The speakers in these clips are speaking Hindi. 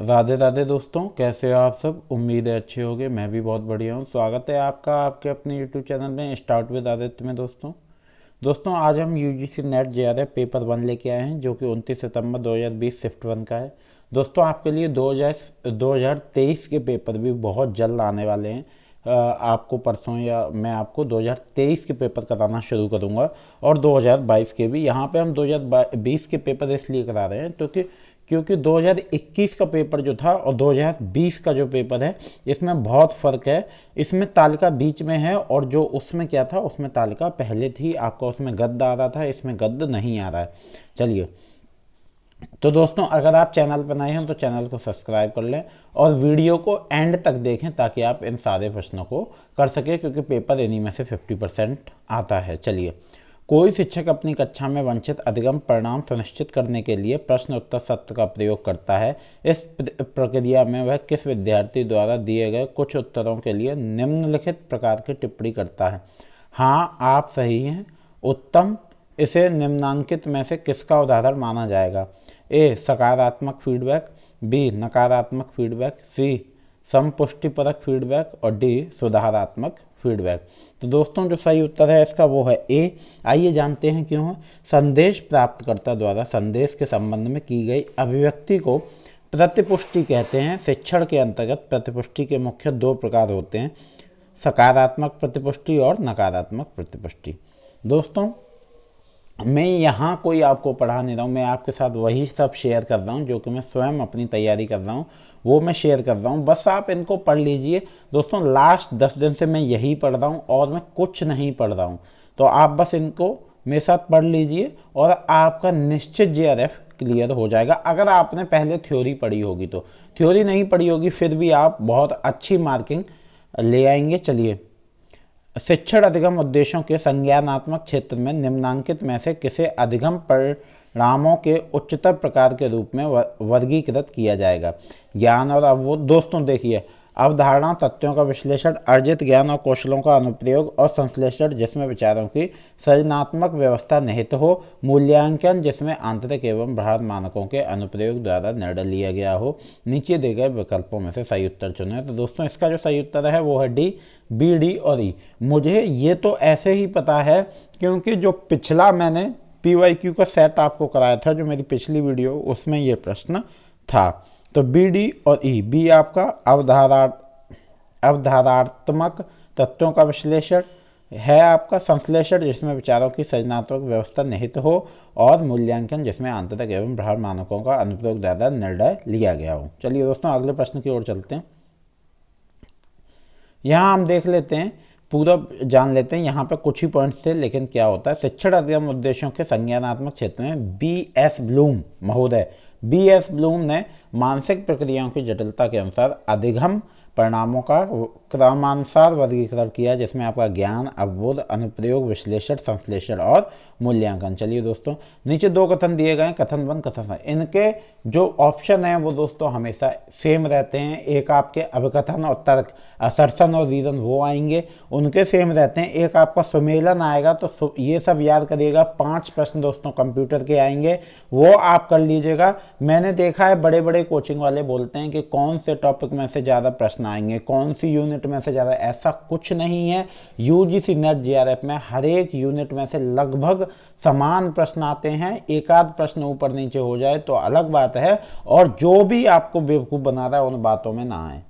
राधे राधे दोस्तों, कैसे हो आप सब। उम्मीद है अच्छे होगे। मैं भी बहुत बढ़िया हूँ। स्वागत है आपका आपके अपने यूट्यूब चैनल में स्टार्ट विद आदित्य में। दोस्तों आज हम यूजीसी नेट जेआरएफ पेपर 1 लेके आए हैं, जो कि 29 सितंबर 2020 शिफ्ट 1 का है। दोस्तों आपके लिए 2023 के पेपर भी बहुत जल्द आने वाले हैं। आपको परसों या मैं आपको 2023 के पेपर कराना शुरू करूँगा और 2022 के भी। यहाँ पे हम 2020 के पेपर इसलिए करा रहे हैं क्योंकि 2021 का पेपर जो था और 2020 का जो पेपर है, इसमें बहुत फ़र्क है। इसमें तालिका बीच में है और जो उसमें क्या था, उसमें तालिका पहले थी। आपका उसमें गद्द आ रहा था, इसमें गद्द नहीं आ रहा है। चलिए, तो दोस्तों अगर आप चैनल पर नए हैं तो चैनल को सब्सक्राइब कर लें और वीडियो को एंड तक देखें ताकि आप इन सारे प्रश्नों को कर सकें, क्योंकि पेपर इन्हीं में से 50% आता है। चलिए, कोई शिक्षक अपनी कक्षा में वांछित अधिगम परिणाम सुनिश्चित करने के लिए प्रश्न उत्तर सत्र का प्रयोग करता है। इस प्रक्रिया में वह किस विद्यार्थी द्वारा दिए गए कुछ उत्तरों के लिए निम्नलिखित प्रकार की टिप्पणी करता है। हाँ, आप सही हैं। उत्तम, इसे निम्नांकित में से किसका उदाहरण माना जाएगा। ए, सकारात्मक फीडबैक, बी, नकारात्मक फीडबैक, सी, संपुष्टिपरक फीडबैक और डी, सुधारात्मक फीडबैक। तो दोस्तों जो सही उत्तर है इसका वो है ए। आइए जानते हैं क्यों है। संदेश प्राप्तकर्ता द्वारा संदेश के संबंध में की गई अभिव्यक्ति को प्रतिपुष्टि कहते हैं। शिक्षण के अंतर्गत प्रतिपुष्टि के मुख्य दो प्रकार होते हैं, सकारात्मक प्रतिपुष्टि और नकारात्मक प्रतिपुष्टि। दोस्तों मैं यहाँ कोई आपको पढ़ा नहीं रहा हूँ, मैं आपके साथ वही सब शेयर कर रहा हूँ जो कि मैं स्वयं अपनी तैयारी कर रहा हूँ, वो मैं शेयर कर रहा हूँ। बस आप इनको पढ़ लीजिए। दोस्तों लास्ट 10 दिन से मैं यही पढ़ रहा हूँ और मैं कुछ नहीं पढ़ रहा हूँ, तो आप बस इनको मेरे साथ पढ़ लीजिए और आपका निश्चित जेआरएफ क्लियर हो जाएगा। अगर आपने पहले थ्योरी पढ़ी होगी तो। थ्योरी नहीं पढ़ी होगी फिर भी आप बहुत अच्छी मार्किंग ले आएंगे। चलिए, शिक्षण अधिगम उद्देश्यों के संज्ञानात्मक क्षेत्र में निम्नांकित में से किसे अधिगम परिणामों के उच्चतर प्रकार के रूप में वर्गीकृत किया जाएगा। ज्ञान और अवबोध। दोस्तों देखिए, अवधारणा तथ्यों का विश्लेषण, अर्जित ज्ञान और कौशलों का अनुप्रयोग और संश्लेषण जिसमें विचारों की सृजनात्मक व्यवस्था निहित हो, मूल्यांकन जिसमें आंतरिक एवं बाह्य मानकों के अनुप्रयोग द्वारा निर्णय लिया गया हो। नीचे दिए गए विकल्पों में से सही उत्तर चुनें। तो दोस्तों इसका जो सही उत्तर है वो है डी, बी, डी और ई। मुझे ये तो ऐसे ही पता है क्योंकि जो पिछला मैंने PYQ का सेट आपको कराया था, जो मेरी पिछली वीडियो, उसमें ये प्रश्न था। तो बी, डी और ई। बी आपका अवधारणात्मक तत्वों का विश्लेषण है, आपका संश्लेषण जिसमें विचारों की सृजनात्मक व्यवस्था निहित हो, और मूल्यांकन जिसमें आंतरिक एवं बाह्य मानकों का अनुप्रयोग द्वारा निर्णय लिया गया हो। चलिए दोस्तों अगले प्रश्न की ओर चलते हैं। यहाँ हम देख लेते हैं, पूरा जान लेते हैं। यहाँ पे कुछ ही पॉइंट्स थे, लेकिन क्या होता है। शिक्षण अधिगम उद्देश्यों के संज्ञानात्मक क्षेत्र में BS ब्लूम महोदय, BS ब्लूम ने मानसिक प्रक्रियाओं की जटिलता के अनुसार अधिगम परिणामों का क्रमानुसार वर्गीकरण किया, जिसमें आपका ज्ञान, अवबोध, अनुप्रयोग, विश्लेषण, संश्लेषण और मूल्यांकन। चलिए दोस्तों, नीचे दो कथन दिए गए हैं, कथन 1, कथन 2। इनके जो ऑप्शन हैं वो दोस्तों हमेशा सेम रहते हैं। एक आपके अभिकथन और तर्क, असर्शन और रीजन वो आएंगे, उनके सेम रहते हैं। एक आपका सुमेलन आएगा, तो ये सब याद करिएगा। 5 प्रश्न दोस्तों कंप्यूटर के आएंगे, वो आप कर लीजिएगा। मैंने देखा है बड़े बड़े कोचिंग वाले बोलते हैं कि कौन से टॉपिक में से ज़्यादा प्रश्न आएंगे, कौन सी यूनिट में से ज़्यादा। ऐसा कुछ नहीं है। यूजीसी नेट जेआरएफ में हर एक यूनिट में से लगभग समान प्रश्न आते हैं। एक आध प्रश्न ऊपर नीचे हो जाए तो अलग बात है, और जो भी आपको बेवकूफ़ बना रहा है उन बातों में ना आए।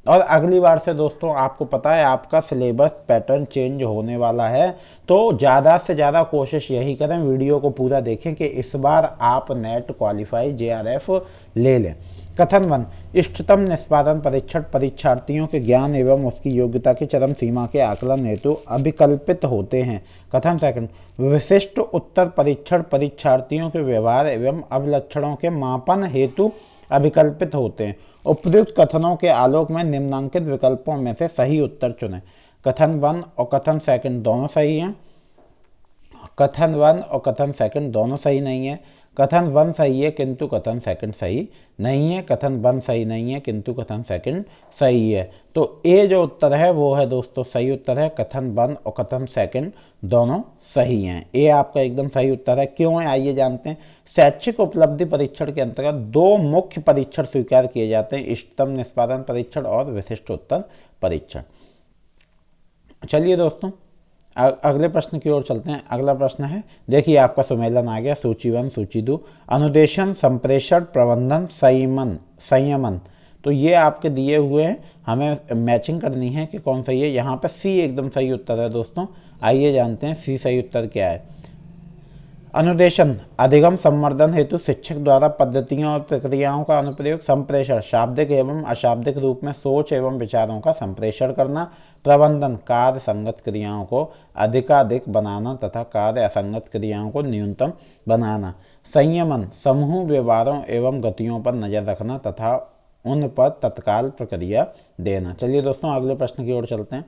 और अगली बार से दोस्तों आपको पता है आपका सिलेबस पैटर्न चेंज होने वाला है, तो ज़्यादा से ज़्यादा कोशिश यही करें, वीडियो को पूरा देखें कि इस बार आप नेट क्वालिफाई जेआरएफ ले लें। कथन 1, इष्टतम निष्पादन परीक्षण परीक्षार्थियों के ज्ञान एवं उसकी योग्यता की चरम सीमा के आकलन हेतु अभिकल्पित होते हैं। कथन 2, विशिष्ट उत्तर परीक्षण परीक्षार्थियों के व्यवहार एवं अवलक्षणों के मापन हेतु अभिकल्पित होते हैं। उपयुक्त कथनों के आलोक में निम्नांकित विकल्पों में से सही उत्तर चुनें। कथन 1 और कथन 2 दोनों सही हैं। कथन 1 और कथन 2 दोनों सही नहीं है। कथन वन सही है किंतु कथन सेकंड सही नहीं है। कथन वन सही नहीं है किंतु कथन सेकंड सही है। तो ए जो उत्तर है वो है दोस्तों सही उत्तर है। कथन वन और कथन सेकंड दोनों सही हैं। ए आपका एकदम सही उत्तर है। क्यों है आइए जानते हैं। शैक्षिक उपलब्धि परीक्षण के अंतर्गत दो मुख्य परीक्षण स्वीकार किए जाते हैं, इष्टतम निष्पादन परीक्षण और विशिष्ट उत्तर परीक्षण। चलिए दोस्तों अगले प्रश्न की ओर चलते हैं। अगला प्रश्न है, देखिए आपका सुमेलन आ गया, सूची 1 सूची 2। अनुदेशन, संप्रेषण, प्रबंधन, संयमन। तो ये आपके दिए हुए हैं, हमें मैचिंग करनी है कि कौन सही है। यहाँ पे सी एकदम सही उत्तर है दोस्तों। आइए जानते हैं सी सही उत्तर क्या है। अनुदेशन, अधिगम संवर्धन हेतु शिक्षक द्वारा पद्धतियों और प्रक्रियाओं का अनुप्रयोग। संप्रेषण, शाब्दिक एवं अशाब्दिक रूप में सोच एवं विचारों का संप्रेषण करना। प्रबंधन, कार्य संगत क्रियाओं को अधिकाधिक बनाना तथा कार्य असंगत क्रियाओं को न्यूनतम बनाना। संयमन, समूह व्यवहारों एवं गतियों पर नजर रखना तथा उन पर तत्काल प्रक्रिया देना। चलिए दोस्तों अगले प्रश्न की ओर चलते हैं।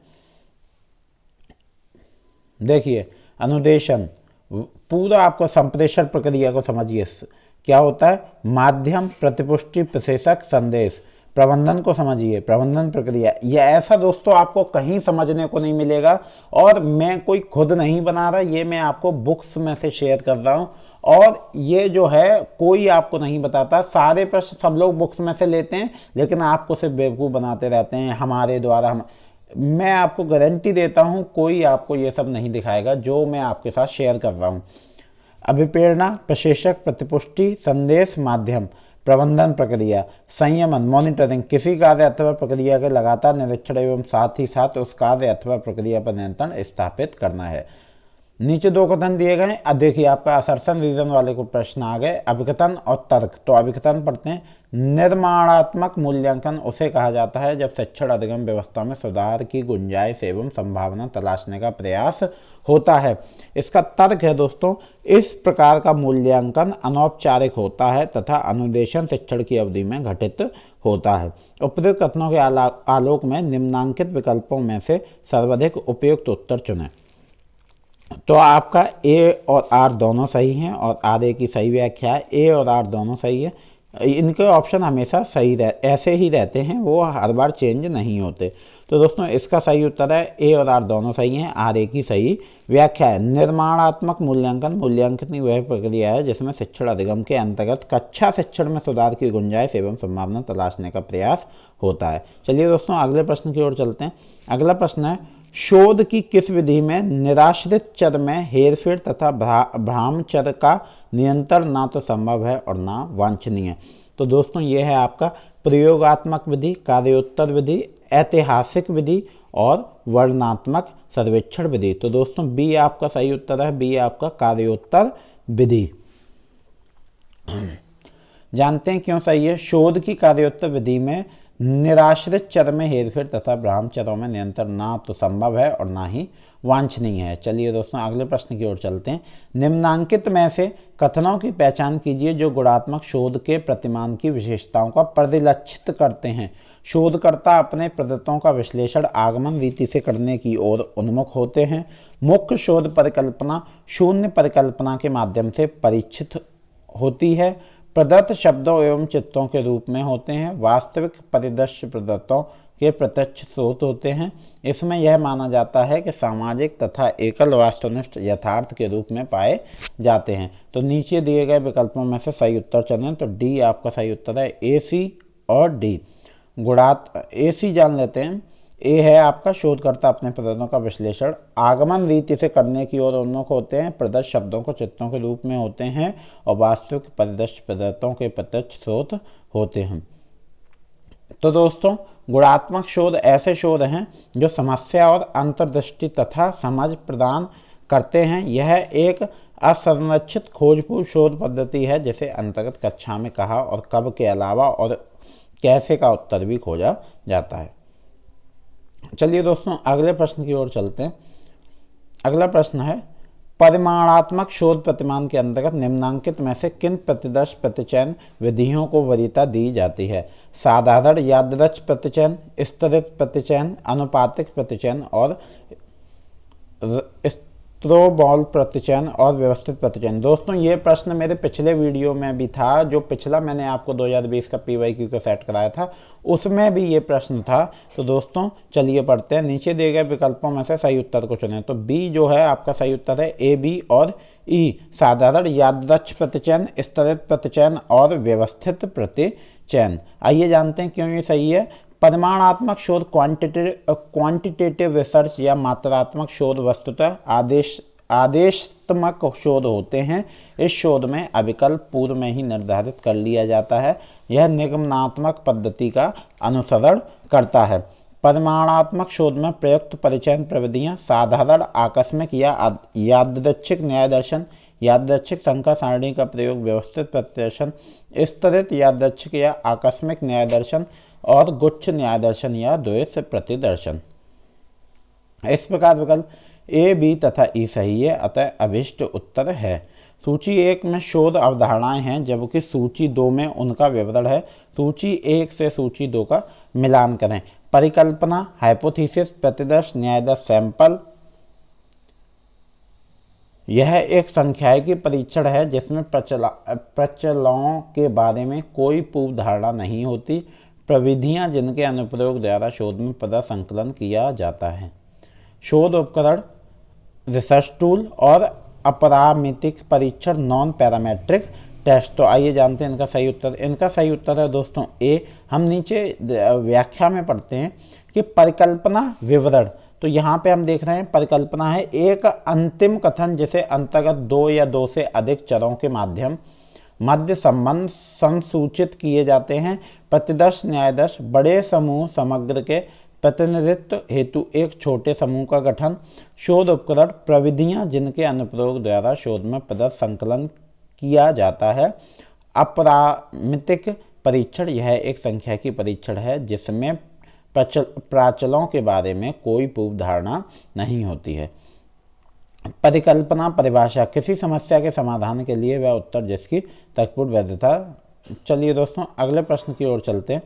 देखिए अनुदेशन, पूरा आपको संप्रेषण प्रक्रिया को समझिए क्या होता है। माध्यम, प्रतिपुष्टि, प्रशेषक, संदेश। प्रबंधन को समझिए, प्रबंधन प्रक्रिया। यह ऐसा दोस्तों आपको कहीं समझने को नहीं मिलेगा और मैं कोई खुद नहीं बना रहा, ये मैं आपको बुक्स में से शेयर कर रहा हूँ और ये जो है कोई आपको नहीं बताता। सारे प्रश्न सब लोग बुक्स में से लेते हैं लेकिन आपको सिर्फ बेवकूफ़ बनाते रहते हैं हमारे द्वारा। मैं आपको गारंटी देता हूँ कोई आपको ये सब नहीं दिखाएगा जो मैं आपके साथ शेयर कर रहा हूँ। अभिप्रेरणा, प्रशेषक, प्रतिपुष्टि, संदेश, माध्यम। प्रबंधन प्रक्रिया, संयमन, मॉनिटरिंग, किसी कार्य अथवा प्रक्रिया के लगातार निरीक्षण एवं साथ ही साथ उस कार्य अथवा प्रक्रिया पर नियंत्रण स्थापित करना है। नीचे दो कथन दिए गए। अब देखिए आपका असर्शन रीजन वाले को प्रश्न आ गए, अभिकथन और तर्क। तो अभिकथन पढ़ते हैं। निर्माणात्मक मूल्यांकन उसे कहा जाता है जब शिक्षण अधिगम व्यवस्था में सुधार की गुंजाइश एवं संभावना तलाशने का प्रयास होता है। इसका तर्क है दोस्तों, इस प्रकार का मूल्यांकन अनौपचारिक होता है तथा अनुदेशन शिक्षण की अवधि में घटित होता है। उपयुक्त कथनों के आलोक में निम्नांकित विकल्पों में से सर्वाधिक उपयुक्त उत्तर चुनें। तो आपका ए और आर दोनों सही हैं और आर ए की सही व्याख्या है। ए और आर दोनों सही है। इनके ऑप्शन हमेशा सही ऐसे ही रहते हैं, वो हर बार चेंज नहीं होते। तो दोस्तों इसका सही उत्तर है ए और आर दोनों सही हैं। आर ए की सही व्याख्या है। निर्माणात्मक मूल्यांकन, मूल्यांकन वह प्रक्रिया है जिसमें शिक्षण अधिगम के अंतर्गत कक्षा शिक्षण में सुधार की गुंजाइश एवं संभावना तलाशने का प्रयास होता है। चलिए दोस्तों अगले प्रश्न की ओर चलते हैं। अगला प्रश्न है, शोध की किस विधि में निराश्रित चर में हेरफेर तथा भ्रामचर का नियंत्रण ना तो संभव है और ना वांछनीय। तो दोस्तों ये है आपका प्रयोगात्मक विधि, कार्योत्तर विधि, ऐतिहासिक विधि और वर्णनात्मक सर्वेक्षण विधि। तो दोस्तों बी आपका सही उत्तर है। बी आपका कार्योत्तर विधि। जानते हैं क्यों सही है। शोध की कार्योत्तर विधि में निराश्रित चर में हेरफेर तथा भ्रामचरों में नियंत्रण ना तो संभव है और ना ही वांछनीय है। चलिए दोस्तों अगले प्रश्न की ओर चलते हैं। निम्नांकित में से कथनों की पहचान कीजिए जो गुणात्मक शोध के प्रतिमान की विशेषताओं का परिलक्षित करते हैं। शोधकर्ता अपने प्रदत्तों का विश्लेषण आगमन रीति से करने की ओर उन्मुख होते हैं। मुख्य शोध परिकल्पना शून्य परिकल्पना के माध्यम से परीक्षित होती है। प्रदत्त शब्दों एवं चित्रों के रूप में होते हैं। वास्तविक परिदृश्य प्रदत्तों के प्रत्यक्ष स्रोत होते हैं। इसमें यह माना जाता है कि सामाजिक तथा एकल वास्तवनिष्ठ यथार्थ के रूप में पाए जाते हैं। तो नीचे दिए गए विकल्पों में से सही उत्तर चुनें। तो डी आपका सही उत्तर है। ए, सी और डी। ए सी जान लेते हैं। ए है आपका शोधकर्ता अपने प्रदत्तों का विश्लेषण आगमन रीति से करने की ओर उन्मुख होते हैं। प्रदत्त शब्दों को चित्रों के रूप में होते हैं और वास्तविक परिदृश्य प्रदत्तों के प्रत्यक्ष स्रोत होते हैं। तो दोस्तों गुणात्मक शोध ऐसे शोध हैं जो समस्या और अंतर्दृष्टि तथा समझ प्रदान करते हैं। यह एक असंरक्षित खोजपूर्ण शोध पद्धति है जिसे अंतर्गत कक्षा में कहा और कब के अलावा और कैसे का उत्तर भी खोजा जाता है। चलिए दोस्तों अगले प्रश्न की ओर चलते हैं। अगला प्रश्न है, परिमाणात्मक शोध प्रतिमान के अंतर्गत निम्नांकित में से किन प्रतिदर्श प्रतिचयन विधियों को वरीयता दी जाती है। साधारण यादृच प्रतिचयन, स्तरित प्रतिचयन, अनुपातिक प्रतिचयन और त्रोबॉल प्रतिचयन और व्यवस्थित प्रतिचयन। दोस्तों ये प्रश्न मेरे पिछले वीडियो में भी था, जो पिछला मैंने आपको 2020 का PYQ का सेट कराया था, उसमें भी ये प्रश्न था। तो दोस्तों चलिए पढ़ते हैं। नीचे दिए गए विकल्पों में से सही उत्तर को चुनें। तो बी जो है आपका सही उत्तर है, ए, बी और ई। साधारण यादृच्छ प्रतिचयन, स्तरित प्रतिचयन और व्यवस्थित प्रतिचयन। आइए जानते हैं क्यों ये सही है। परिमाणात्मक शोध क्वांटिटेटिव रिसर्च या मात्रात्मक शोध वस्तुतः आदेशात्मक शोध होते हैं। इस शोध में अविकल्प पूर्व में ही निर्धारित कर लिया जाता है। यह निगमनात्मक पद्धति का अनुसरण करता है। परिमाणात्मक शोध में प्रयुक्त परिचयन प्रविधियां साधारण, आकस्मिक या यादृच्छिक न्याय दर्शन, यादृच्छिक संख्या सारणी का प्रयोग, व्यवस्थित प्रतिदर्शन, स्तरित यादृच्छिक या आकस्मिक न्याय दर्शन और गुच्छ न्याय दर्शन या द्वैत प्रतिदर्शन। इस प्रकार विकल्प ए, बी तथा ई सही है, अतः अभिष्ट उत्तर है। सूची 1 में शोध अवधारणाएं हैं, जबकि सूची 2 में उनका विवरण है। सूची 1 से सूची 2 का मिलान करें। परिकल्पना, हाइपोथेसिस, प्रतिदर्श, न्यायदर्श, सैंपल। यह एक सांख्यिकी परीक्षण है जिसमें प्रचलों के बारे में कोई पूर्व धारणा नहीं होती। प्रविधियां जिनके अनुप्रयोग द्वारा शोध में पदा संकलन किया जाता है। शोध उपकरण, रिसर्च टूल और अपरामितिक परीक्षण, नॉन पैरामेट्रिक टेस्ट। तो आइए जानते हैं इनका सही उत्तर। इनका सही उत्तर है दोस्तों ए। हम नीचे व्याख्या में पढ़ते हैं कि परिकल्पना विवरण। तो यहाँ पे हम देख रहे हैं परिकल्पना है एक अंतिम कथन जिसे अंतर्गत 2 या 2 से अधिक चरों के माध्यम मध्य संबंध संसूचित किए जाते हैं। प्रतिदर्श न्यायदर्श, बड़े समूह समग्र के प्रतिनिधित्व हेतु एक छोटे समूह का गठन। शोध उपकरण, प्रविधियां जिनके अनुप्रयोग द्वारा शोध में पदार्थ संकलन किया जाता है। अपरामितिक परीक्षण, यह एक सांख्यिकी परीक्षण है जिसमें प्राचलों के बारे में कोई पूर्व धारणा नहीं होती है। परिकल्पना परिभाषा, किसी समस्या के समाधान के लिए वह उत्तर जिसकी तर्कपूर्ण वैधता। चलिए दोस्तों अगले प्रश्न की ओर चलते हैं।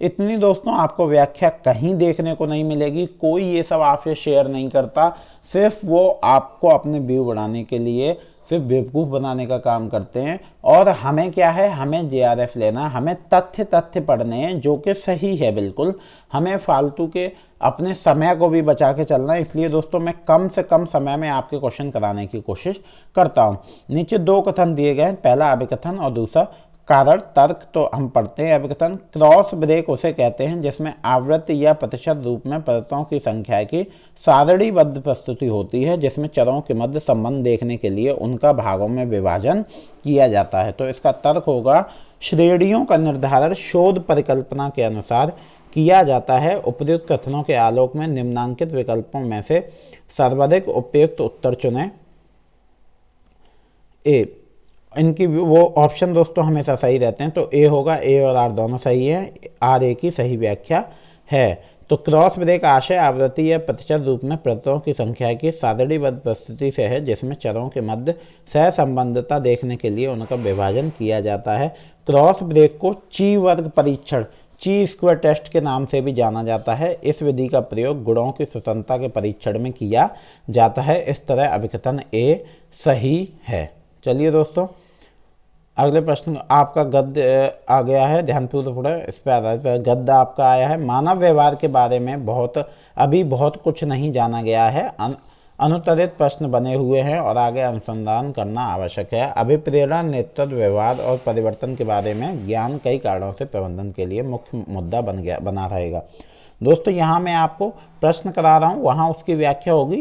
इतनी दोस्तों आपको व्याख्या कहीं देखने को नहीं मिलेगी, कोई ये सब आपसे शेयर नहीं करता, सिर्फ वो आपको अपने व्यू बढ़ाने के लिए सिर्फ बेवकूफ़ बनाने का काम करते हैं। और हमें क्या है, हमें JRF लेना, हमें तथ्य पढ़ने हैं जो कि सही है बिल्कुल। हमें फालतू के अपने समय को भी बचा के चलना है। इसलिए दोस्तों मैं कम से कम समय में आपके क्वेश्चन कराने की कोशिश करता हूँ। नीचे 2 कथन दिए गए हैं, पहला अभिकथन और दूसरा कारण तर्क। तो हम पढ़ते हैं अभिकथन। क्रॉस ब्रेक उसे कहते हैं जिसमें आवृत्ति या प्रतिशत रूप में परतों की संख्या की सारणीबद्ध प्रस्तुति होती है, जिसमें चरों के मध्य संबंध देखने के लिए उनका भागों में विभाजन किया जाता है। तो इसका तर्क होगा, श्रेणियों का निर्धारण शोध परिकल्पना के अनुसार किया जाता है। उपयुक्त कथनों के आलोक में निम्नांकित विकल्पों में से सर्वाधिक उपयुक्त उत्तर चुनें। ए, इनकी वो ऑप्शन दोस्तों हमेशा सही रहते हैं। तो ए होगा, ए और आर दोनों सही हैं। आर ए की सही व्याख्या है। तो क्रॉस ब्रेक आशय आवृत्ति या प्रतिशत रूप में परतों की संख्या की सारणीबद्ध प्रस्तुति से है, जिसमें चरों के मध्य सहसंबंधता देखने के लिए उनका विभाजन किया जाता है। क्रॉस ब्रेक को ची वर्ग परीक्षण, ची स्क्वायर टेस्ट के नाम से भी जाना जाता है। इस विधि का प्रयोग गुणों की स्वतंत्रता के परीक्षण में किया जाता है। इस तरह अभिकथन ए सही है। चलिए दोस्तों अगले प्रश्न आपका गद्य आ गया है, ध्यानपूर्वक पढ़ें। इस पर आधारित गद्य आपका आया है। मानव व्यवहार के बारे में अभी बहुत कुछ नहीं जाना गया है। अनुत्तरित प्रश्न बने हुए हैं और आगे अनुसंधान करना आवश्यक है। अभिप्रेरणा, नेतृत्व, व्यवहार और परिवर्तन के बारे में ज्ञान कई कारणों से प्रबंधन के लिए मुख्य मुद्दा बना रहेगा। दोस्तों यहाँ मैं आपको प्रश्न करा रहा हूँ, वहाँ उसकी व्याख्या होगी।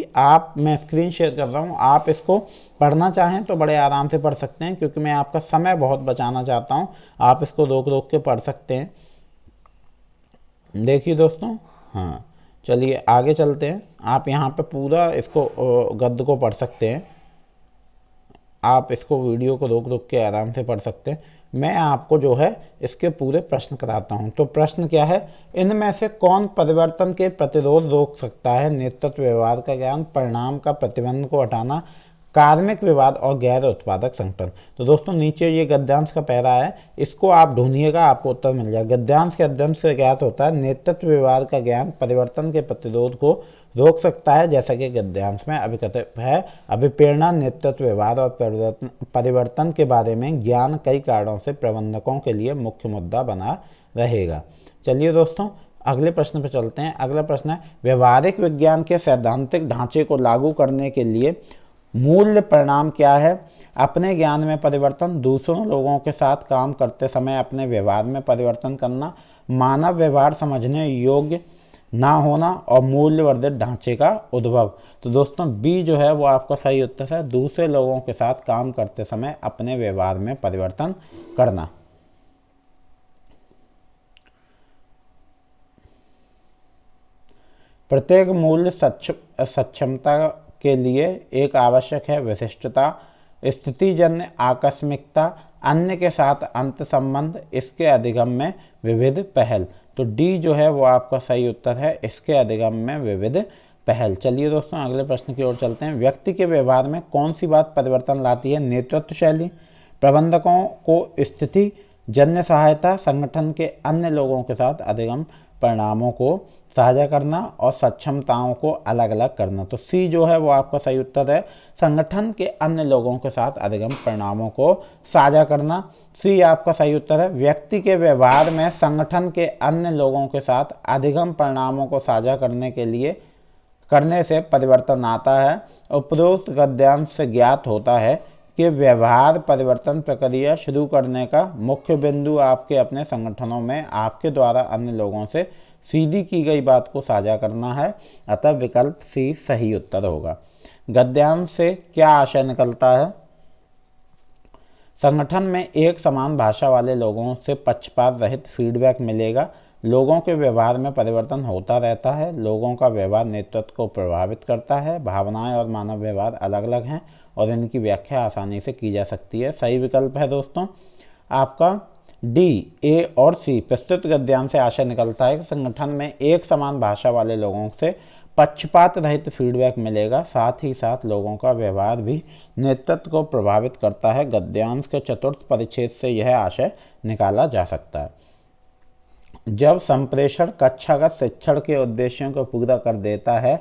मैं स्क्रीन शेयर कर रहा हूँ, आप इसको पढ़ना चाहें तो बड़े आराम से पढ़ सकते हैं, क्योंकि मैं आपका समय बहुत बचाना चाहता हूँ। आप इसको रोक के पढ़ सकते हैं। देखिए दोस्तों, हाँ चलिए आगे चलते हैं। आप यहाँ पे पूरा इसको गद्य को पढ़ सकते हैं। आप इसको वीडियो को रोक के आराम से पढ़ सकते हैं। मैं आपको जो है इसके पूरे प्रश्न कराता हूं। तो प्रश्न क्या है, इनमें से कौन परिवर्तन के प्रतिरोध रोक सकता है? नेतृत्व, व्यवहार का ज्ञान, परिणाम का प्रतिबंध को हटाना, कार्मिक विवाद और गैर उत्पादक संगठन। तो दोस्तों नीचे ये गद्यांश का पैरा है, इसको आप ढूंढिएगा, आपको उत्तर मिल जाएगा। गद्यांश के अध्ययन से ज्ञात होता है नेतृत्व व्यवहार का ज्ञान परिवर्तन के प्रतिरोध को रोक सकता है, जैसा कि गद्यांश में अभिकथित है। अभिप्रेरणा, नेतृत्व, व्यवहार और परिवर्तन के बारे में ज्ञान कई कारणों से प्रबंधकों के लिए मुख्य मुद्दा बना रहेगा। चलिए दोस्तों अगले प्रश्न पर चलते हैं। अगला प्रश्न है, व्यवहारिक विज्ञान के सैद्धांतिक ढांचे को लागू करने के लिए मूल्य परिणाम क्या है? अपने ज्ञान में परिवर्तन, दूसरों लोगों के साथ काम करते समय अपने व्यवहार में परिवर्तन करना, मानव व्यवहार समझने योग्य ना होना और मूल्यवर्धित ढांचे का उद्भव। तो दोस्तों बी जो है वो आपका सही उत्तर है, दूसरे लोगों के साथ काम करते समय अपने व्यवहार में परिवर्तन करना। प्रत्येक मूल्य सक्षमता के लिए एक आवश्यक है विशिष्टता, स्थितिजन्य आकस्मिकता, अन्य के साथ अंत संबंध, इसके अधिगम में विविध पहल। तो डी जो है वो आपका सही उत्तर है, इसके अधिगम में विविध पहल। चलिए दोस्तों अगले प्रश्न की ओर चलते हैं। व्यक्ति के व्यवहार में कौन सी बात परिवर्तन लाती है? नेतृत्व शैली, प्रबंधकों को स्थिति जन्य सहायता, संगठन के अन्य लोगों के साथ अधिगम परिणामों को साझा करना और सक्षमताओं को अलग अलग करना। तो सी जो है वो आपका सही उत्तर है, संगठन के अन्य लोगों के साथ अधिगम परिणामों को साझा करना। सी आपका सही उत्तर है, व्यक्ति के व्यवहार में संगठन के अन्य लोगों के साथ अधिगम परिणामों को साझा करने से परिवर्तन आता है। उपरोक्त गद्यांश से ज्ञात होता है कि व्यवहार परिवर्तन प्रक्रिया शुरू करने का मुख्य बिंदु आपके अपने संगठनों में आपके द्वारा अन्य लोगों से सीधी की गई बात को साझा करना है। अतः विकल्प सी सही उत्तर होगा। गद्यांश से क्या आशय निकलता है? संगठन में एक समान भाषा वाले लोगों से पक्षपात रहित फीडबैक मिलेगा। लोगों के व्यवहार में परिवर्तन होता रहता है। लोगों का व्यवहार नेतृत्व को प्रभावित करता है। भावनाएं और मानव व्यवहार अलग अलग हैं और इनकी व्याख्या आसानी से की जा सकती है। सही विकल्प है दोस्तों आपका डी, ए और सी। प्रस्तुत गद्यांश से आशय निकलता है कि संगठन में एक समान भाषा वाले लोगों से पक्षपात रहित फीडबैक मिलेगा, साथ ही साथ लोगों का व्यवहार भी नेतृत्व को प्रभावित करता है। गद्यांश के चतुर्थ परिच्छेद से यह आशय निकाला जा सकता है। जब संप्रेषण कक्षागत शिक्षण के उद्देश्यों को पूरा कर देता है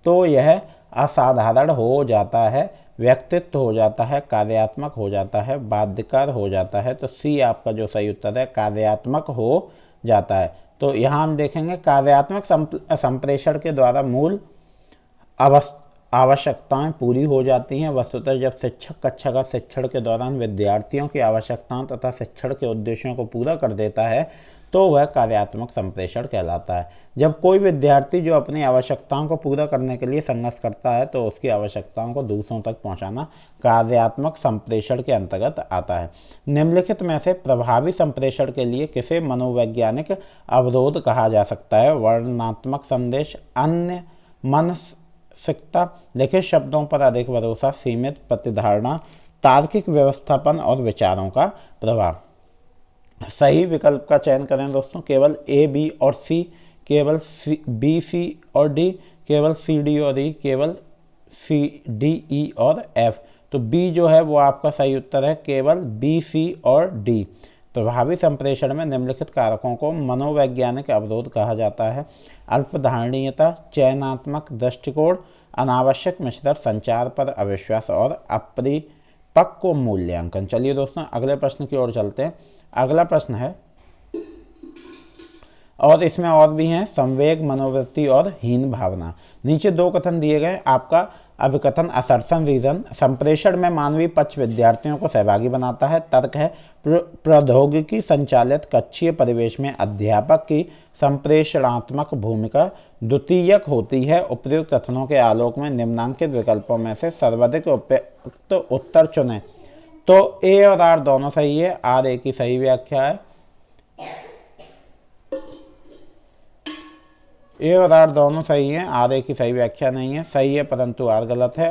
तो यह असाधारण हो जाता है, व्यक्तित्व हो जाता है, कार्यात्मक हो जाता है, बाध्यकर हो जाता है। तो सी आपका जो सही उत्तर है, कार्यात्मक हो जाता है। तो यहाँ हम देखेंगे कार्यात्मक संप्रेषण के द्वारा मूल आवश्यकताएं पूरी हो जाती हैं। वस्तुतः जब शिक्षक कक्षा का शिक्षण के दौरान विद्यार्थियों की आवश्यकताओं तथा शिक्षण के उद्देश्यों को पूरा कर देता है तो वह कार्यात्मक संप्रेषण कहलाता है। जब कोई विद्यार्थी जो अपनी आवश्यकताओं को पूरा करने के लिए संघर्ष करता है तो उसकी आवश्यकताओं को दूसरों तक पहुंचाना कार्यात्मक संप्रेषण के अंतर्गत आता है। निम्नलिखित में से प्रभावी संप्रेषण के लिए किसे मनोवैज्ञानिक अवरोध कहा जा सकता है? वर्णनात्मक संदेश, अन्य मानसिकता, लिखित शब्दों पर अधिक भरोसा, सीमित प्रतिधारणा, तार्किक व्यवस्थापन और विचारों का प्रभाव। सही विकल्प का चयन करें दोस्तों। केवल ए, बी और सी, केवल बी, सी और डी, केवल सी, डी और ई, केवल सी, डी, ई और एफ। तो बी जो है वो आपका सही उत्तर है, केवल बी, सी और डी। प्रभावी संप्रेषण में निम्नलिखित कारकों को मनोवैज्ञानिक अवरोध कहा जाता है: अल्पधारणीयता, चयनात्मक दृष्टिकोण, अनावश्यक मिश्रण, संचार पर अविश्वास और अपरिपक्व मूल्यांकन। चलिए दोस्तों अगले प्रश्न की ओर चलते हैं। अगला प्रश्न है और इसमें और भी हैं संवेग, मनोवृत्ति और हीन भावना। नीचे दो कथन दिए गए। आपका अभिकथन असर्शन रीजन, संप्रेषण में मानवीय पक्ष विद्यार्थियों को सहभागी बनाता है। तर्क है प्रौद्योगिकी संचालित कक्षीय परिवेश में अध्यापक की संप्रेषणात्मक भूमिका द्वितीयक होती है। उपयुक्त कथनों के आलोक में निम्नांकित विकल्पों में से सर्वाधिक उपयुक्त उत्तर चुनें। तो ए और आर दोनों सही है, आर ए की सही व्याख्या है। ए और आर दोनों सही हैं, आर ए की सही व्याख्या नहीं है। सही है परंतु आर गलत है,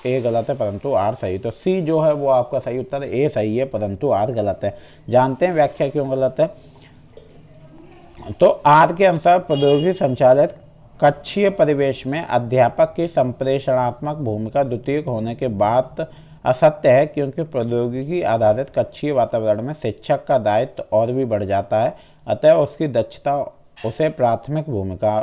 ए गलत है परंतु आर सही। तो सी जो है वो आपका सही उत्तर है, ए सही है परंतु आर गलत है। जानते हैं व्याख्या क्यों गलत है। तो आर के अनुसार प्रौद्योगिकी संचालित कक्षीय परिवेश में अध्यापक की संप्रेषणात्मक भूमिका द्वितीयक होने के बाद असत्य है, क्योंकि प्रौद्योगिकी आधारित कक्षीय वातावरण में शिक्षक का दायित्व और भी बढ़ जाता है। अतः उसकी दक्षता उसे प्राथमिक भूमिका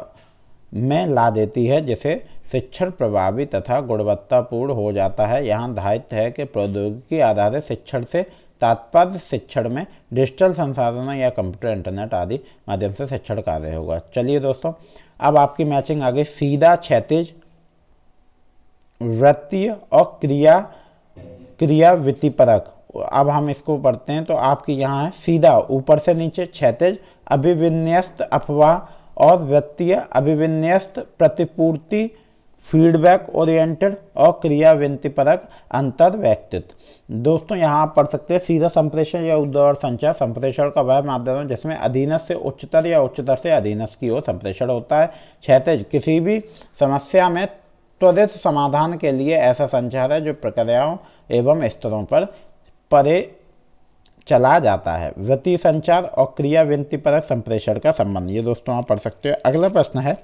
में ला देती है, जिससे शिक्षण प्रभावी तथा गुणवत्तापूर्ण हो जाता है। यहाँ दायित्व है कि प्रौद्योगिकी आधारित शिक्षण से तात्पर्य शिक्षण में डिजिटल संसाधनों या कंप्यूटर, इंटरनेट आदि माध्यम से शिक्षण कार्य होगा। चलिए दोस्तों, अब आपकी मैचिंग आ गई सीधा, क्षैतिज, वृत्तीय और क्रियाविधिपरक। अब हम इसको पढ़ते हैं। तो आपकी यहाँ है सीधा ऊपर से नीचे, क्षैतिज अभिविन्यस्त अफवाह और वृत्तीय अभिविन्यस्त प्रतिपूर्ति फीडबैक ओरिएंटेड और क्रियाविधिपरक अंतर व्यक्तित्व। दोस्तों यहाँ आप पढ़ सकते हैं सीधा संप्रेषण या ऊर्ध्वाधर संचार संप्रेषण का वह माध्यम है जिसमें अधीनस्थ से उच्चतर या उच्चतर से अधीनस्थ की ओर संप्रेषण होता है। क्षैतिज किसी भी समस्या में त्वरित समाधान के लिए ऐसा संचार है जो प्रक्रियाओं एवं स्तरों पर परे चला जाता है। वृत्तीय संचार और क्रियाविधिपरक संप्रेषण का संबंध, ये दोस्तों आप पढ़ सकते हो। अगला प्रश्न है,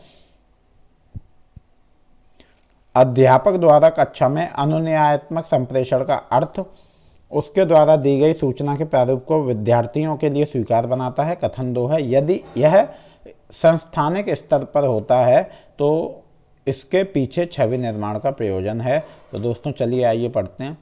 अध्यापक द्वारा कक्षा में अनुनयात्मक संप्रेषण का अर्थ उसके द्वारा दी गई सूचना के प्रारूप को विद्यार्थियों के लिए स्वीकार बनाता है। कथन 2 है, यदि यह संस्थानिक स्तर पर होता है तो इसके पीछे छवि निर्माण का प्रयोजन है। तो दोस्तों चलिए आइए पढ़ते हैं।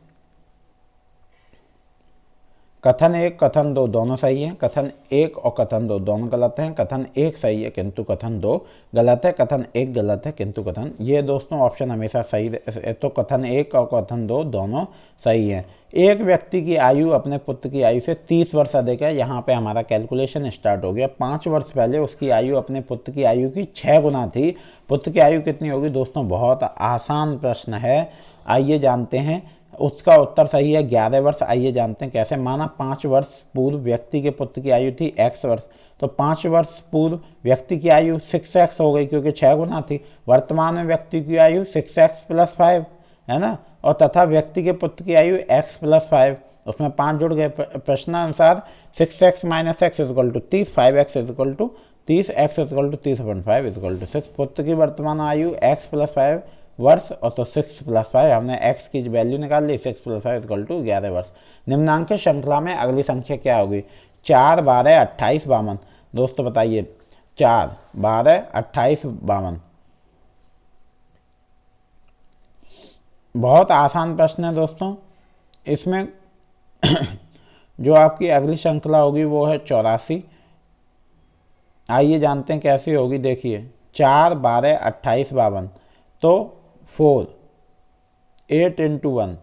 कथन 1 कथन 2 दोनों सही हैं। कथन 1 और कथन 2 दोनों गलत हैं। कथन 1 सही है किंतु कथन 2 गलत है। कथन 1 गलत है किंतु कथन, ये दोस्तों ऑप्शन हमेशा सही है। तो कथन 1 और कथन 2 दोनों सही हैं। एक व्यक्ति की आयु अपने पुत्र की आयु से 30 वर्ष अधिक है। यहाँ पे हमारा कैलकुलेशन स्टार्ट हो गया। 5 वर्ष पहले उसकी आयु अपने पुत्र की आयु की 6 गुना थी। पुत्र की आयु कितनी होगी दोस्तों? बहुत आसान प्रश्न है, आइए जानते हैं। उसका उत्तर सही है 11 वर्ष। आइए जानते हैं कैसे। माना 5 वर्ष पूर्व व्यक्ति के पुत्र की आयु थी x वर्ष, तो 5 वर्ष पूर्व व्यक्ति की आयु 6x हो गई क्योंकि 6 गुना थी। वर्तमान में व्यक्ति की आयु 6x + 5 है ना, और तथा व्यक्ति के पुत्र की आयु x + 5, उसमें 5 जुड़ गए। प्रश्नानुसार 6x - x = 30, 5x = 30, x = 30/5 = 6। पुत्र की वर्तमान आयु x + 5 वर्ष और तो 6 + 5, हमने x की वैल्यू निकाल ली, 6 + 5 = 11 वर्ष। निम्नांकित श्रृंखला में अगली संख्या क्या होगी? 4, 12, 28, 52। दोस्तों बताइए 4, 12, 28, 52। बहुत आसान प्रश्न है दोस्तों। इसमें जो आपकी अगली श्रृंखला होगी वो है 84। आइए जानते हैं कैसी होगी। देखिए 4, 12, 28, 52, तो 4, 8 × 1,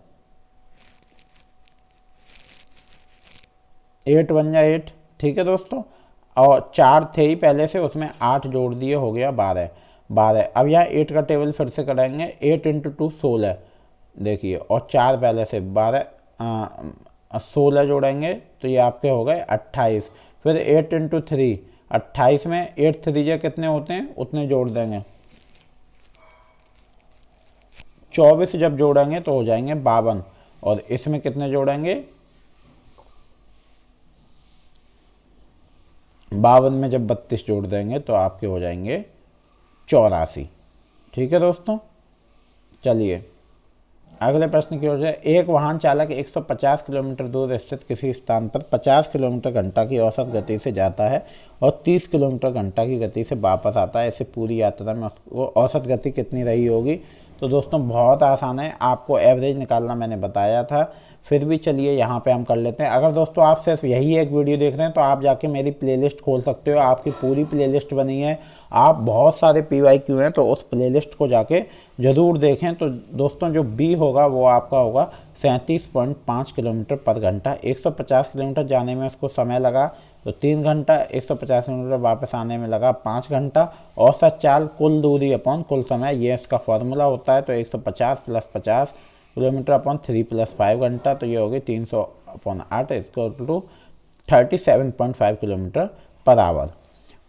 8 × 1 = 8, ठीक है दोस्तों। और 4 थे ही पहले से, उसमें 8 जोड़ दिए, हो गया 12। अब यहाँ 8 का टेबल फिर से कराएंगे। 8 × 2 16, देखिए, और 4 पहले से 12, 16 जोड़ेंगे तो ये आपके हो गए 28। फिर 8 × 3, 28 में 8 3 कितने होते हैं उतने जोड़ देंगे। 24 जब जोड़ेंगे तो हो जाएंगे 52, और इसमें कितने जोड़ेंगे? 52 में जब 32 जोड़ देंगे तो आपके हो जाएंगे 84, ठीक है दोस्तों। चलिए अगले प्रश्न की ओर जाए। एक वाहन चालक 150 किलोमीटर दूर स्थित किसी स्थान पर 50 किलोमीटर घंटा की औसत गति से जाता है और 30 किलोमीटर घंटा की गति से वापस आता है। इससे पूरी यात्रा में उसको औसत गति कितनी रही होगी? तो दोस्तों बहुत आसान है, आपको एवरेज निकालना मैंने बताया था, फिर भी चलिए यहाँ पे हम कर लेते हैं। अगर दोस्तों आप सिर्फ यही एक वीडियो देख रहे हैं तो आप जाके मेरी प्लेलिस्ट खोल सकते हो। आपकी पूरी प्लेलिस्ट बनी है, आप बहुत सारे PYQ हैं, तो उस प्लेलिस्ट को जाके ज़रूर देखें। तो दोस्तों जो B होगा वो आपका होगा 37.5 किलोमीटर पर घंटा। 150 किलोमीटर जाने में उसको समय लगा तो 3 घंटा, 150 किलोमीटर वापस आने में लगा 5 घंटा। औसत चाल कुल दूरी अपॉन कुल समय, ये इसका फॉर्मूला होता है। तो 150 + 50 किलोमीटर अपॉन 3 + 5 घंटा, तो ये होगी 300/8 = 37.5 किलोमीटर पर आवर।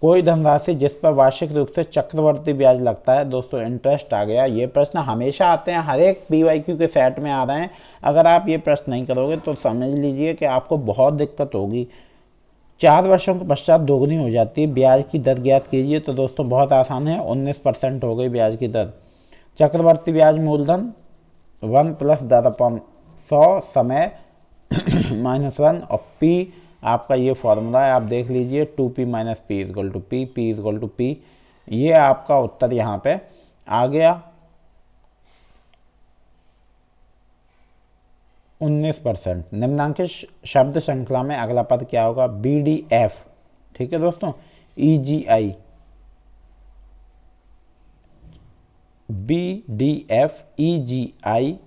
कोई धनराशि जिस पर वार्षिक रूप से चक्रवर्ती ब्याज लगता है। दोस्तों इंटरेस्ट आ गया। ये प्रश्न हमेशा आते हैं, हर एक PYQ के सेट में आ रहे हैं। अगर आप ये प्रश्न नहीं करोगे तो समझ लीजिए कि आपको बहुत दिक्कत होगी। 4 वर्षों के पश्चात दोगुनी हो जाती है। ब्याज की दर ज्ञात कीजिए। तो दोस्तों बहुत आसान है, 19% हो गई ब्याज की दर। चक्रवर्ती ब्याज मूलधन 1 + 10/100 समय -1, और P आपका ये फॉर्मूला है, आप देख लीजिए। 2P - P = P, P = P ये आपका उत्तर यहाँ पे आ गया 19%। निम्नांकित शब्द श्रृंखला में अगला पद क्या होगा? BDF। ठीक है दोस्तों, EGI, BDF, EGI,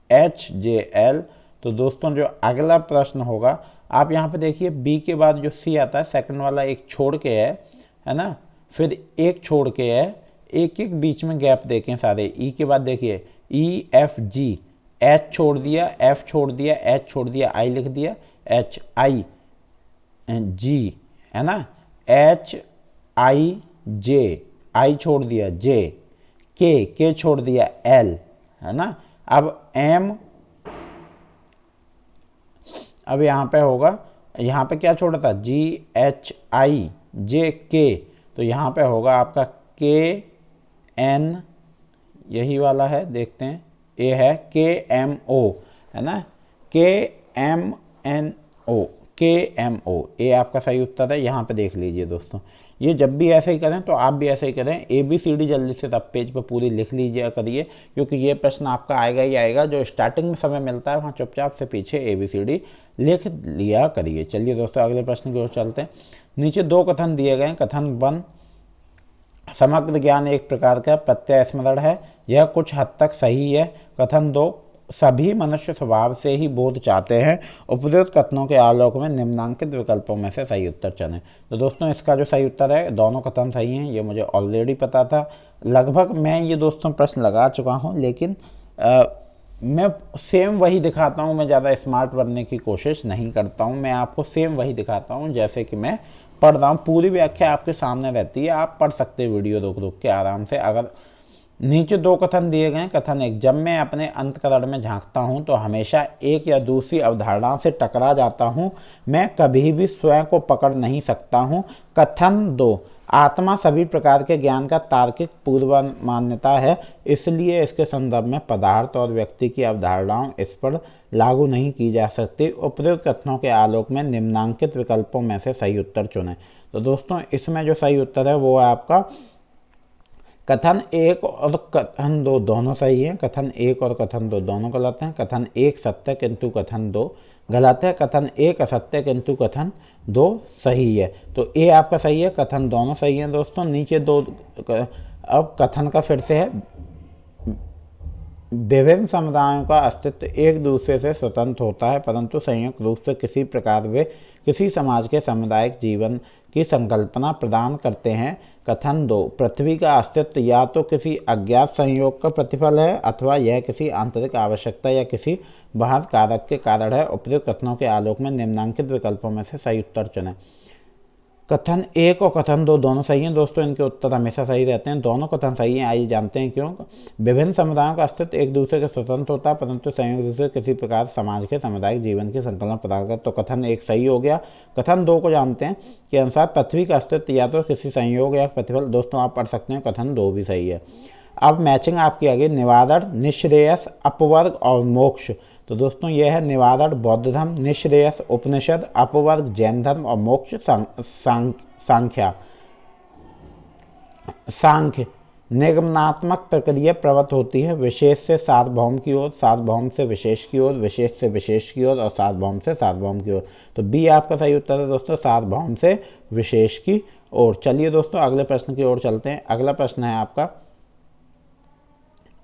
HJL। तो दोस्तों जो अगला प्रश्न होगा, आप यहाँ पे देखिए बी के बाद जो सी आता है सेकंड वाला एक छोड़ के है ना, फिर एक छोड़ के है, एक एक बीच में गैप देखें सारे। ई के बाद देखिए EFG, एच छोड़ दिया, एफ छोड़ दिया, एच छोड़ दिया, आई लिख दिया, HIG है ना, HIJ, आई छोड़ दिया, जे, के छोड़ दिया, एल है ना। अब यहाँ पे होगा, यहाँ पे क्या छोड़ा था? GHIJK, तो यहाँ पे होगा आपका KN, यही वाला है, देखते हैं, ये है KMO है ना, KMO, ये आपका सही उत्तर है। यहाँ पे देख लीजिए दोस्तों, ये जब भी ऐसे ही करें तो आप भी ऐसे ही करें। ABCD जल्दी से सब पेज पर पूरी लिख लीजिए करिए, क्योंकि ये प्रश्न आपका आएगा ही आएगा। जो स्टार्टिंग में समय मिलता है वहाँ चुपचाप से पीछे ABCD लिख लिया करिए। चलिए दोस्तों अगले प्रश्न की ओर चलते हैं। नीचे दो कथन दिए गए। कथन 1, समग्र ज्ञान एक प्रकार का प्रत्यय स्मरण है, यह कुछ हद तक सही है। कथन 2, सभी मनुष्य स्वभाव से ही बोध चाहते हैं। उपयुक्त कथनों के आलोक में निम्नांकित विकल्पों में से सही उत्तर चुनें। तो दोस्तों इसका जो सही उत्तर है, दोनों कथन सही हैं, ये मुझे ऑलरेडी पता था। लगभग मैं ये दोस्तों प्रश्न लगा चुका हूँ, लेकिन मैं सेम वही दिखाता हूँ। मैं ज़्यादा स्मार्ट बनने की कोशिश नहीं करता हूँ, मैं आपको सेम वही दिखाता हूँ जैसे कि मैं पढ़ रहा हूँ। पूरी व्याख्या आपके सामने रहती है, आप पढ़ सकते हैं वीडियो रुक के आराम से। अगर नीचे दो कथन दिए गए। कथन 1, जब मैं अपने अंतःकरण में झांकता हूँ तो हमेशा एक या दूसरी अवधारणा से टकरा जाता हूँ, मैं कभी भी स्वयं को पकड़ नहीं सकता हूँ। कथन 2, आत्मा सभी प्रकार के ज्ञान का तार्किक पूर्व मान्यता है, इसलिए इसके संदर्भ में पदार्थ और व्यक्ति की अवधारणाओं इस पर लागू नहीं की जा सकती। उपयुक्त कथनों के आलोक में निम्नांकित विकल्पों में से सही उत्तर चुनें। तो दोस्तों इसमें जो सही उत्तर है वो है आपका कथन 1 और कथन 2 दोनों सही हैं। कथन 1 और कथन 2 दोनों गलत हैं। कथन 1 सत्य किंतु कथन 2 गलत है। कथन 1 असत्य किंतु कथन 2 सही है। तो ए आपका सही है, कथन दोनों सही हैं दोस्तों। नीचे दो, अब कथन का फिर से है, विभिन्न समुदायों का अस्तित्व एक दूसरे से स्वतंत्र होता है, परंतु संयुक्त रूप से किसी प्रकार वे किसी समाज के सामुदायिक जीवन की संकल्पना प्रदान करते हैं। कथन 2, पृथ्वी का अस्तित्व या तो किसी अज्ञात संयोग का प्रतिफल है अथवा यह किसी आंतरिक आवश्यकता या किसी बाहर कारक के कारण है। उपयुक्त कथनों के आलोक में निम्नांकित विकल्पों में से सही उत्तर चुनें। कथन 1 और कथन 2 दोनों सही हैं दोस्तों, इनके उत्तर हमेशा सही रहते हैं। दोनों कथन सही हैं, आइए जानते हैं क्यों। विभिन्न समुदायों का अस्तित्व एक दूसरे के स्वतंत्र होता है, परंतु संयुक्त रूप से किसी प्रकार समाज के सामुदायिक जीवन की संकल्पना प्रदान करता है। तो कथन 1 सही हो गया। कथन 2 को जानते हैं कि अनुसार पृथ्वी का अस्तित्व या तो किसी संयोग या प्रतिफल, दोस्तों आप पढ़ सकते हैं, कथन 2 भी सही है। अब मैचिंग आपकी आ गई, निवारण, निःश्रेयस, अपवर्ग और मोक्ष। तो दोस्तों यह है निवारण बौद्ध धर्म, निःश्रेयस उपनिषद, अपवर्ग जैन धर्म और मोक्ष सांख्य। निगमनात्मक प्रक्रिया प्रवृत्त होती है विशेष से सार्वभौम की ओर, सार्वभौम से विशेष की ओर, विशेष से विशेष की ओर और सार्वभौम से सार्वभौम की ओर। तो बी आपका सही उत्तर है दोस्तों, सार्वभौम से विशेष की ओर। चलिए दोस्तों अगले प्रश्न की ओर चलते हैं। अगला प्रश्न है आपका,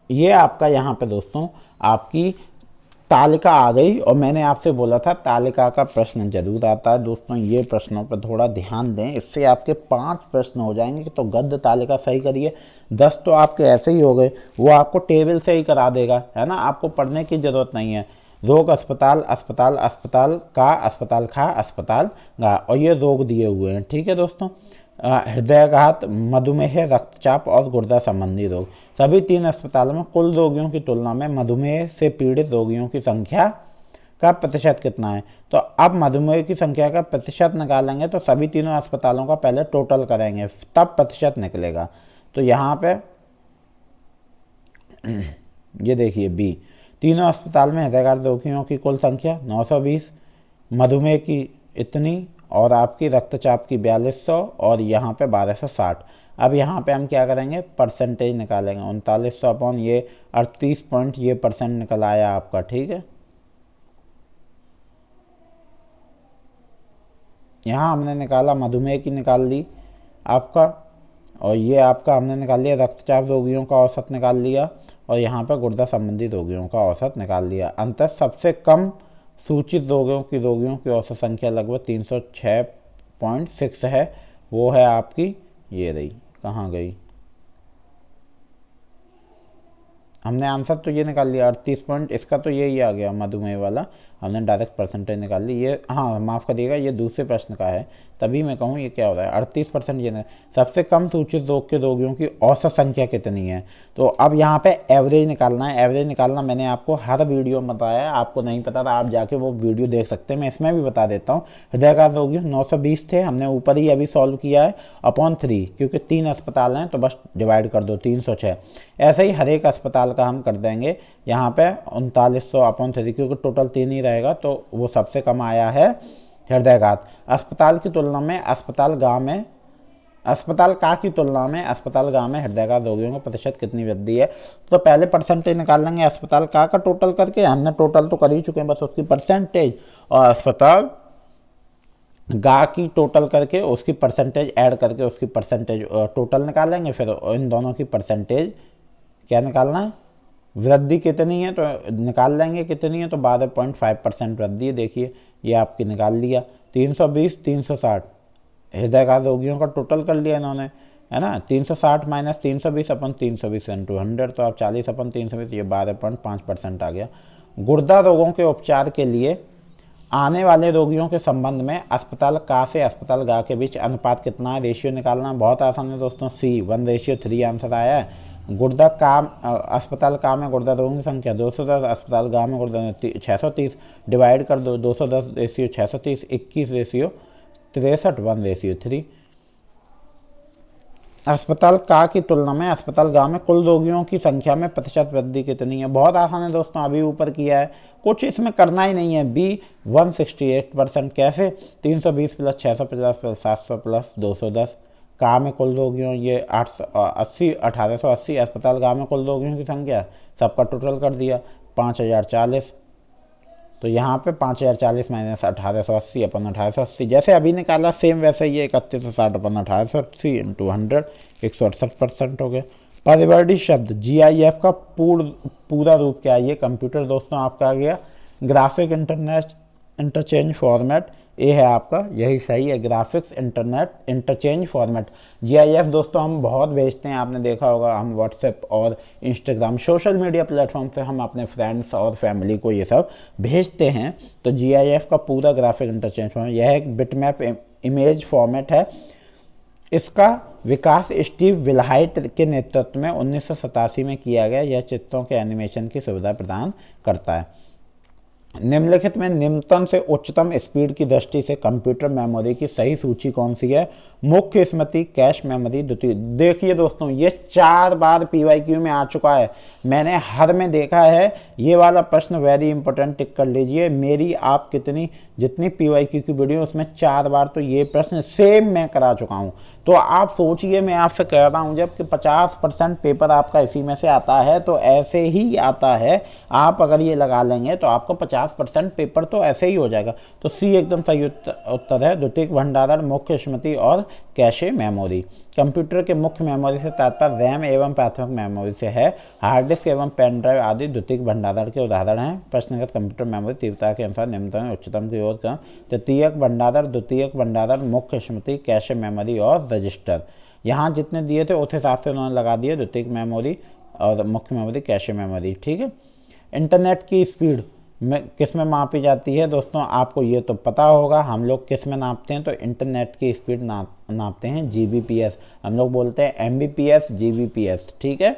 ये आपका यहाँ पे दोस्तों आपकी तालिका आ गई, और मैंने आपसे बोला था तालिका का प्रश्न जरूर आता है दोस्तों। ये प्रश्नों पर थोड़ा ध्यान दें, इससे आपके 5 प्रश्न हो जाएंगे। तो गद्य तालिका सही करिए, 10 तो आपके ऐसे ही हो गए, वो आपको टेबल से ही करा देगा, है ना, आपको पढ़ने की जरूरत नहीं है। रोग अस्पताल, अस्पताल, अस्पताल का, अस्पताल खा, अस्पताल गा, और ये रोग दिए हुए हैं। ठीक है दोस्तों, हृदयाघात, मधुमेह, रक्तचाप और गुर्दा संबंधी रोग। सभी 3 अस्पतालों में कुल रोगियों की तुलना में मधुमेह से पीड़ित रोगियों की संख्या का प्रतिशत कितना है। तो अब मधुमेह की संख्या का प्रतिशत निकालेंगे तो सभी तीनों अस्पतालों का पहले टोटल करेंगे, तब प्रतिशत निकलेगा। तो यहाँ पे ये देखिए बी, तीनों अस्पताल में हृदयघात रोगियों की कुल संख्या 920, मधुमेह की इतनी, और आपकी रक्तचाप की 4200, और यहाँ पे 1260। अब यहाँ पे हम क्या करेंगे, परसेंटेज निकालेंगे। 3900 अपॉन ये 38 पॉइंट ये परसेंट निकल आया आपका, ठीक है। यहाँ हमने निकाला मधुमेह की निकाल ली आपका, और ये आपका हमने निकाल लिया रक्तचाप रोगियों का औसत निकाल लिया, और यहाँ पर गुर्दा संबंधी रोगियों का औसत निकाल लिया। अंततः सबसे कम सूचित रोगियों की औसत संख्या लगभग 306.6 है। वो है आपकी, ये रही, कहाँ गई, हमने आंसर तो ये निकाल लिया 38 पॉइंट, इसका तो यही आ गया मधुमेह वाला, हमने डायरेक्ट परसेंटेज निकाल ली। ये हाँ माफ़ करिएगा, ये दूसरे प्रश्न का है, तभी मैं कहूँ ये क्या हो रहा है 38%। ये सबसे कम सूचित रोग के रोगियों की औसत संख्या कितनी है। तो अब यहाँ पे एवरेज निकालना है। एवरेज निकालना मैंने आपको हर वीडियो में बताया है, आपको नहीं पता था आप जाके वो वीडियो देख सकते हैं, मैं इसमें भी बता देता हूँ। हृदयघात रोगी 920 थे, हमने ऊपर ही अभी सॉल्व किया है, अपॉन 3, क्योंकि 3 अस्पताल हैं तो बस डिवाइड कर दो 306। ऐसे ही हर एक अस्पताल का हम कर देंगे यहाँ पे 3900 अपॉन 3, क्योंकि टोटल 3 ही रहेगा, तो वो सबसे कम आया है हृदयघात। अस्पताल की तुलना में अस्पताल गांव में हृदयघात रोगियों का प्रतिशत कितनी वृद्धि है। तो पहले परसेंटेज निकाल लेंगे अस्पताल का टोटल करके, हमने टोटल तो कर ही चुके हैं, बस उसकी परसेंटेज, और अस्पताल गा की टोटल करके उसकी परसेंटेज ऐड करके उसकी परसेंटेज टोटल निकालेंगे। फिर इन दोनों की परसेंटेज क्या निकालना है, वृद्धि कितनी है तो निकाल लेंगे कितनी है, तो 12.5% वृद्धि है। देखिए ये आपकी निकाल लिया, 320 360 हृदयघात रोगियों का टोटल कर लिया इन्होंने, है ना। 360 माइनस 320 अपन 320 इंटू 100, तो आप 40 अपन 320, ये 12.5% आ गया। गुर्दा रोगों के उपचार के लिए आने वाले रोगियों के संबंध में अस्पताल का से अस्पताल गा के बीच अनुपात कितना है, रेशियो निकालना बहुत आसान है दोस्तों। C 1:3 आंसर आया है। गुर्दा काम अस्पताल का में गुर्दा रोगियों की संख्या 210, अस्पताल गा में गुर्दा 630, डिवाइड कर दो 210 रेशियो 630, 21 रेशियो 63, 1:3। अस्पताल का की तुलना में अस्पताल गांव में कुल रोगियों की संख्या में प्रतिशत वृद्धि कितनी है। बहुत आसान है दोस्तों, अभी ऊपर किया है, कुछ इसमें करना ही नहीं है। B 168%, कैसे, 320 प्लस 650 प्लस 700 प्लस 210। का में कुल रोगियों ये 1880, अस्पताल गांव में कुल रोगियों की संख्या सबका टोटल कर दिया 5040, तो यहाँ पे 5040 माइनस 1880 अपन 1880, जैसे अभी निकाला सेम वैसे ये 3160 अपन 1880 इंटू 100, 168% हो गया। परिवर्ती शब्द GIF का पूरा रूप क्या है, ये कंप्यूटर दोस्तों आपका आ गया ग्राफिक इंटरचेंज फॉर्मेट। ये है आपका, यही सही है, graphics internet interchange format. GIF दोस्तों हम बहुत भेजते हैं, आपने देखा होगा, हम व्हाट्सएप और इंस्टाग्राम सोशल मीडिया प्लेटफॉर्म से हम अपने फ्रेंड्स और फैमिली को ये सब भेजते हैं। तो GIF का पूरा ग्राफिक इंटरचेंज फॉर्मेट, यह एक बिटमैप इमेज फॉर्मेट है। इसका विकास स्टीव विलहाइट के नेतृत्व में 1987 में किया गया। यह चित्रों के एनिमेशन की सुविधा प्रदान करता है। निम्नलिखित में निम्नतम से उच्चतम स्पीड की दृष्टि से कंप्यूटर मेमोरी की सही सूची कौन सी है। मुख्य स्मृति, कैश मेमोरी, द्वितीय। देखिए दोस्तों ये 4 बार PYQ में आ चुका है, मैंने हर में देखा है। ये वाला प्रश्न वेरी इंपॉर्टेंट, टिक कर लीजिए। मेरी आप जितनी PYQ की वीडियो उसमें 4 बार तो ये प्रश्न सेम मैं करा चुका हूँ। तो आप सोचिए, मैं आपसे कह रहा हूँ जब कि 50% पेपर आपका इसी में से आता है, तो ऐसे ही आता है। आप अगर ये लगा लेंगे तो आपको 50% पेपर तो ऐसे ही हो जाएगा। तो C एकदम सही उत्तर है। द्वितीयक भंडारण, मुख्य स्मृति और कैशे मेमोरी। कंप्यूटर के मुख्य मेमोरी से तात्पर्य रैम एवं प्राथमिक मेमोरी से है। हार्ड डिस्क एवं पेन ड्राइव आदि द्वितीयक भंडारण के उदाहरण हैं। प्रश्नगत कंप्यूटर मेमोरी तीव्रता के अनुसार निम्नतम उच्चतम की ओर क्रम। तृतीयक भंडारण, द्वितीयक भंडारण, मुख्य स्मृति, कैशे मेमोरी और रजिस्टर। यहाँ जितने दिए थे उस हिसाब से उन्होंने लगा दिए, द्वितीयक मेमोरी और मुख्य मेमोरी, कैशे मेमोरी, ठीक है। इंटरनेट की स्पीड में किस में मापी जाती है दोस्तों, आपको ये तो पता होगा। हम लोग किस में नापते हैं, तो इंटरनेट की स्पीड नापते हैं GBPS। हम लोग बोलते हैं MBPS GBPS, ठीक है।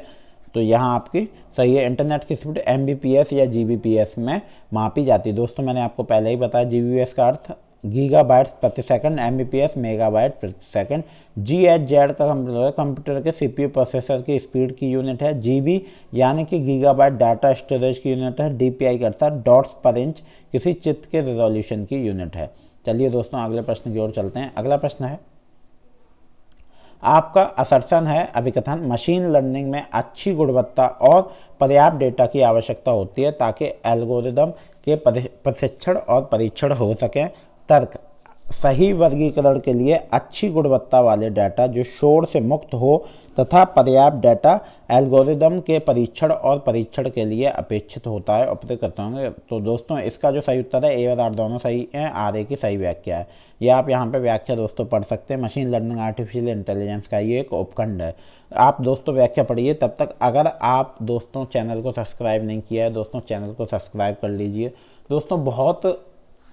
तो यहाँ आपकी सही है, इंटरनेट की स्पीड MBPS या GBPS में मापी जाती है। दोस्तों मैंने आपको पहले ही बताया GBPS का अर्थ गीगाबाइट्स प्रति सेकंड, एमबीपीएस मेगाबाइट प्रति सेकंड। जीएचजेड का कंप्यूटर के सीपीयू प्रोसेसर की स्पीड की यूनिट है। जीबी यानी कि गीगाबाइट डाटा स्टोरेज की यूनिट है। डीपीआई करता है डॉट्स पर इंच, किसी चित्र के रिजोल्यूशन की यूनिट है। चलिए दोस्तों अगले प्रश्न की ओर चलते हैं। अगला प्रश्न है, आपका असर्शन है अभिकथन, मशीन लर्निंग में अच्छी गुणवत्ता और पर्याप्त डेटा की आवश्यकता होती है ताकि एल्गोरिदम के प्रशिक्षण और परीक्षण हो सकें। तर्क, सही वर्गीकरण के लिए अच्छी गुणवत्ता वाले डाटा जो शोर से मुक्त हो तथा पर्याप्त डाटा एल्गोरिदम के परीक्षण और परीक्षण के लिए अपेक्षित होता है उपयुक्त करते होंगे। तो दोस्तों इसका जो सही उत्तर है ए और आर दोनों सही हैं। आर ए की सही व्याख्या है। ये आप यहाँ पे व्याख्या दोस्तों पढ़ सकते हैं। मशीन लर्निंग आर्टिफिशियल इंटेलिजेंस का ये एक उपखंड है। आप दोस्तों व्याख्या पढ़िए। तब तक अगर आप दोस्तों चैनल को सब्सक्राइब नहीं किया है, दोस्तों चैनल को सब्सक्राइब कर लीजिए। दोस्तों बहुत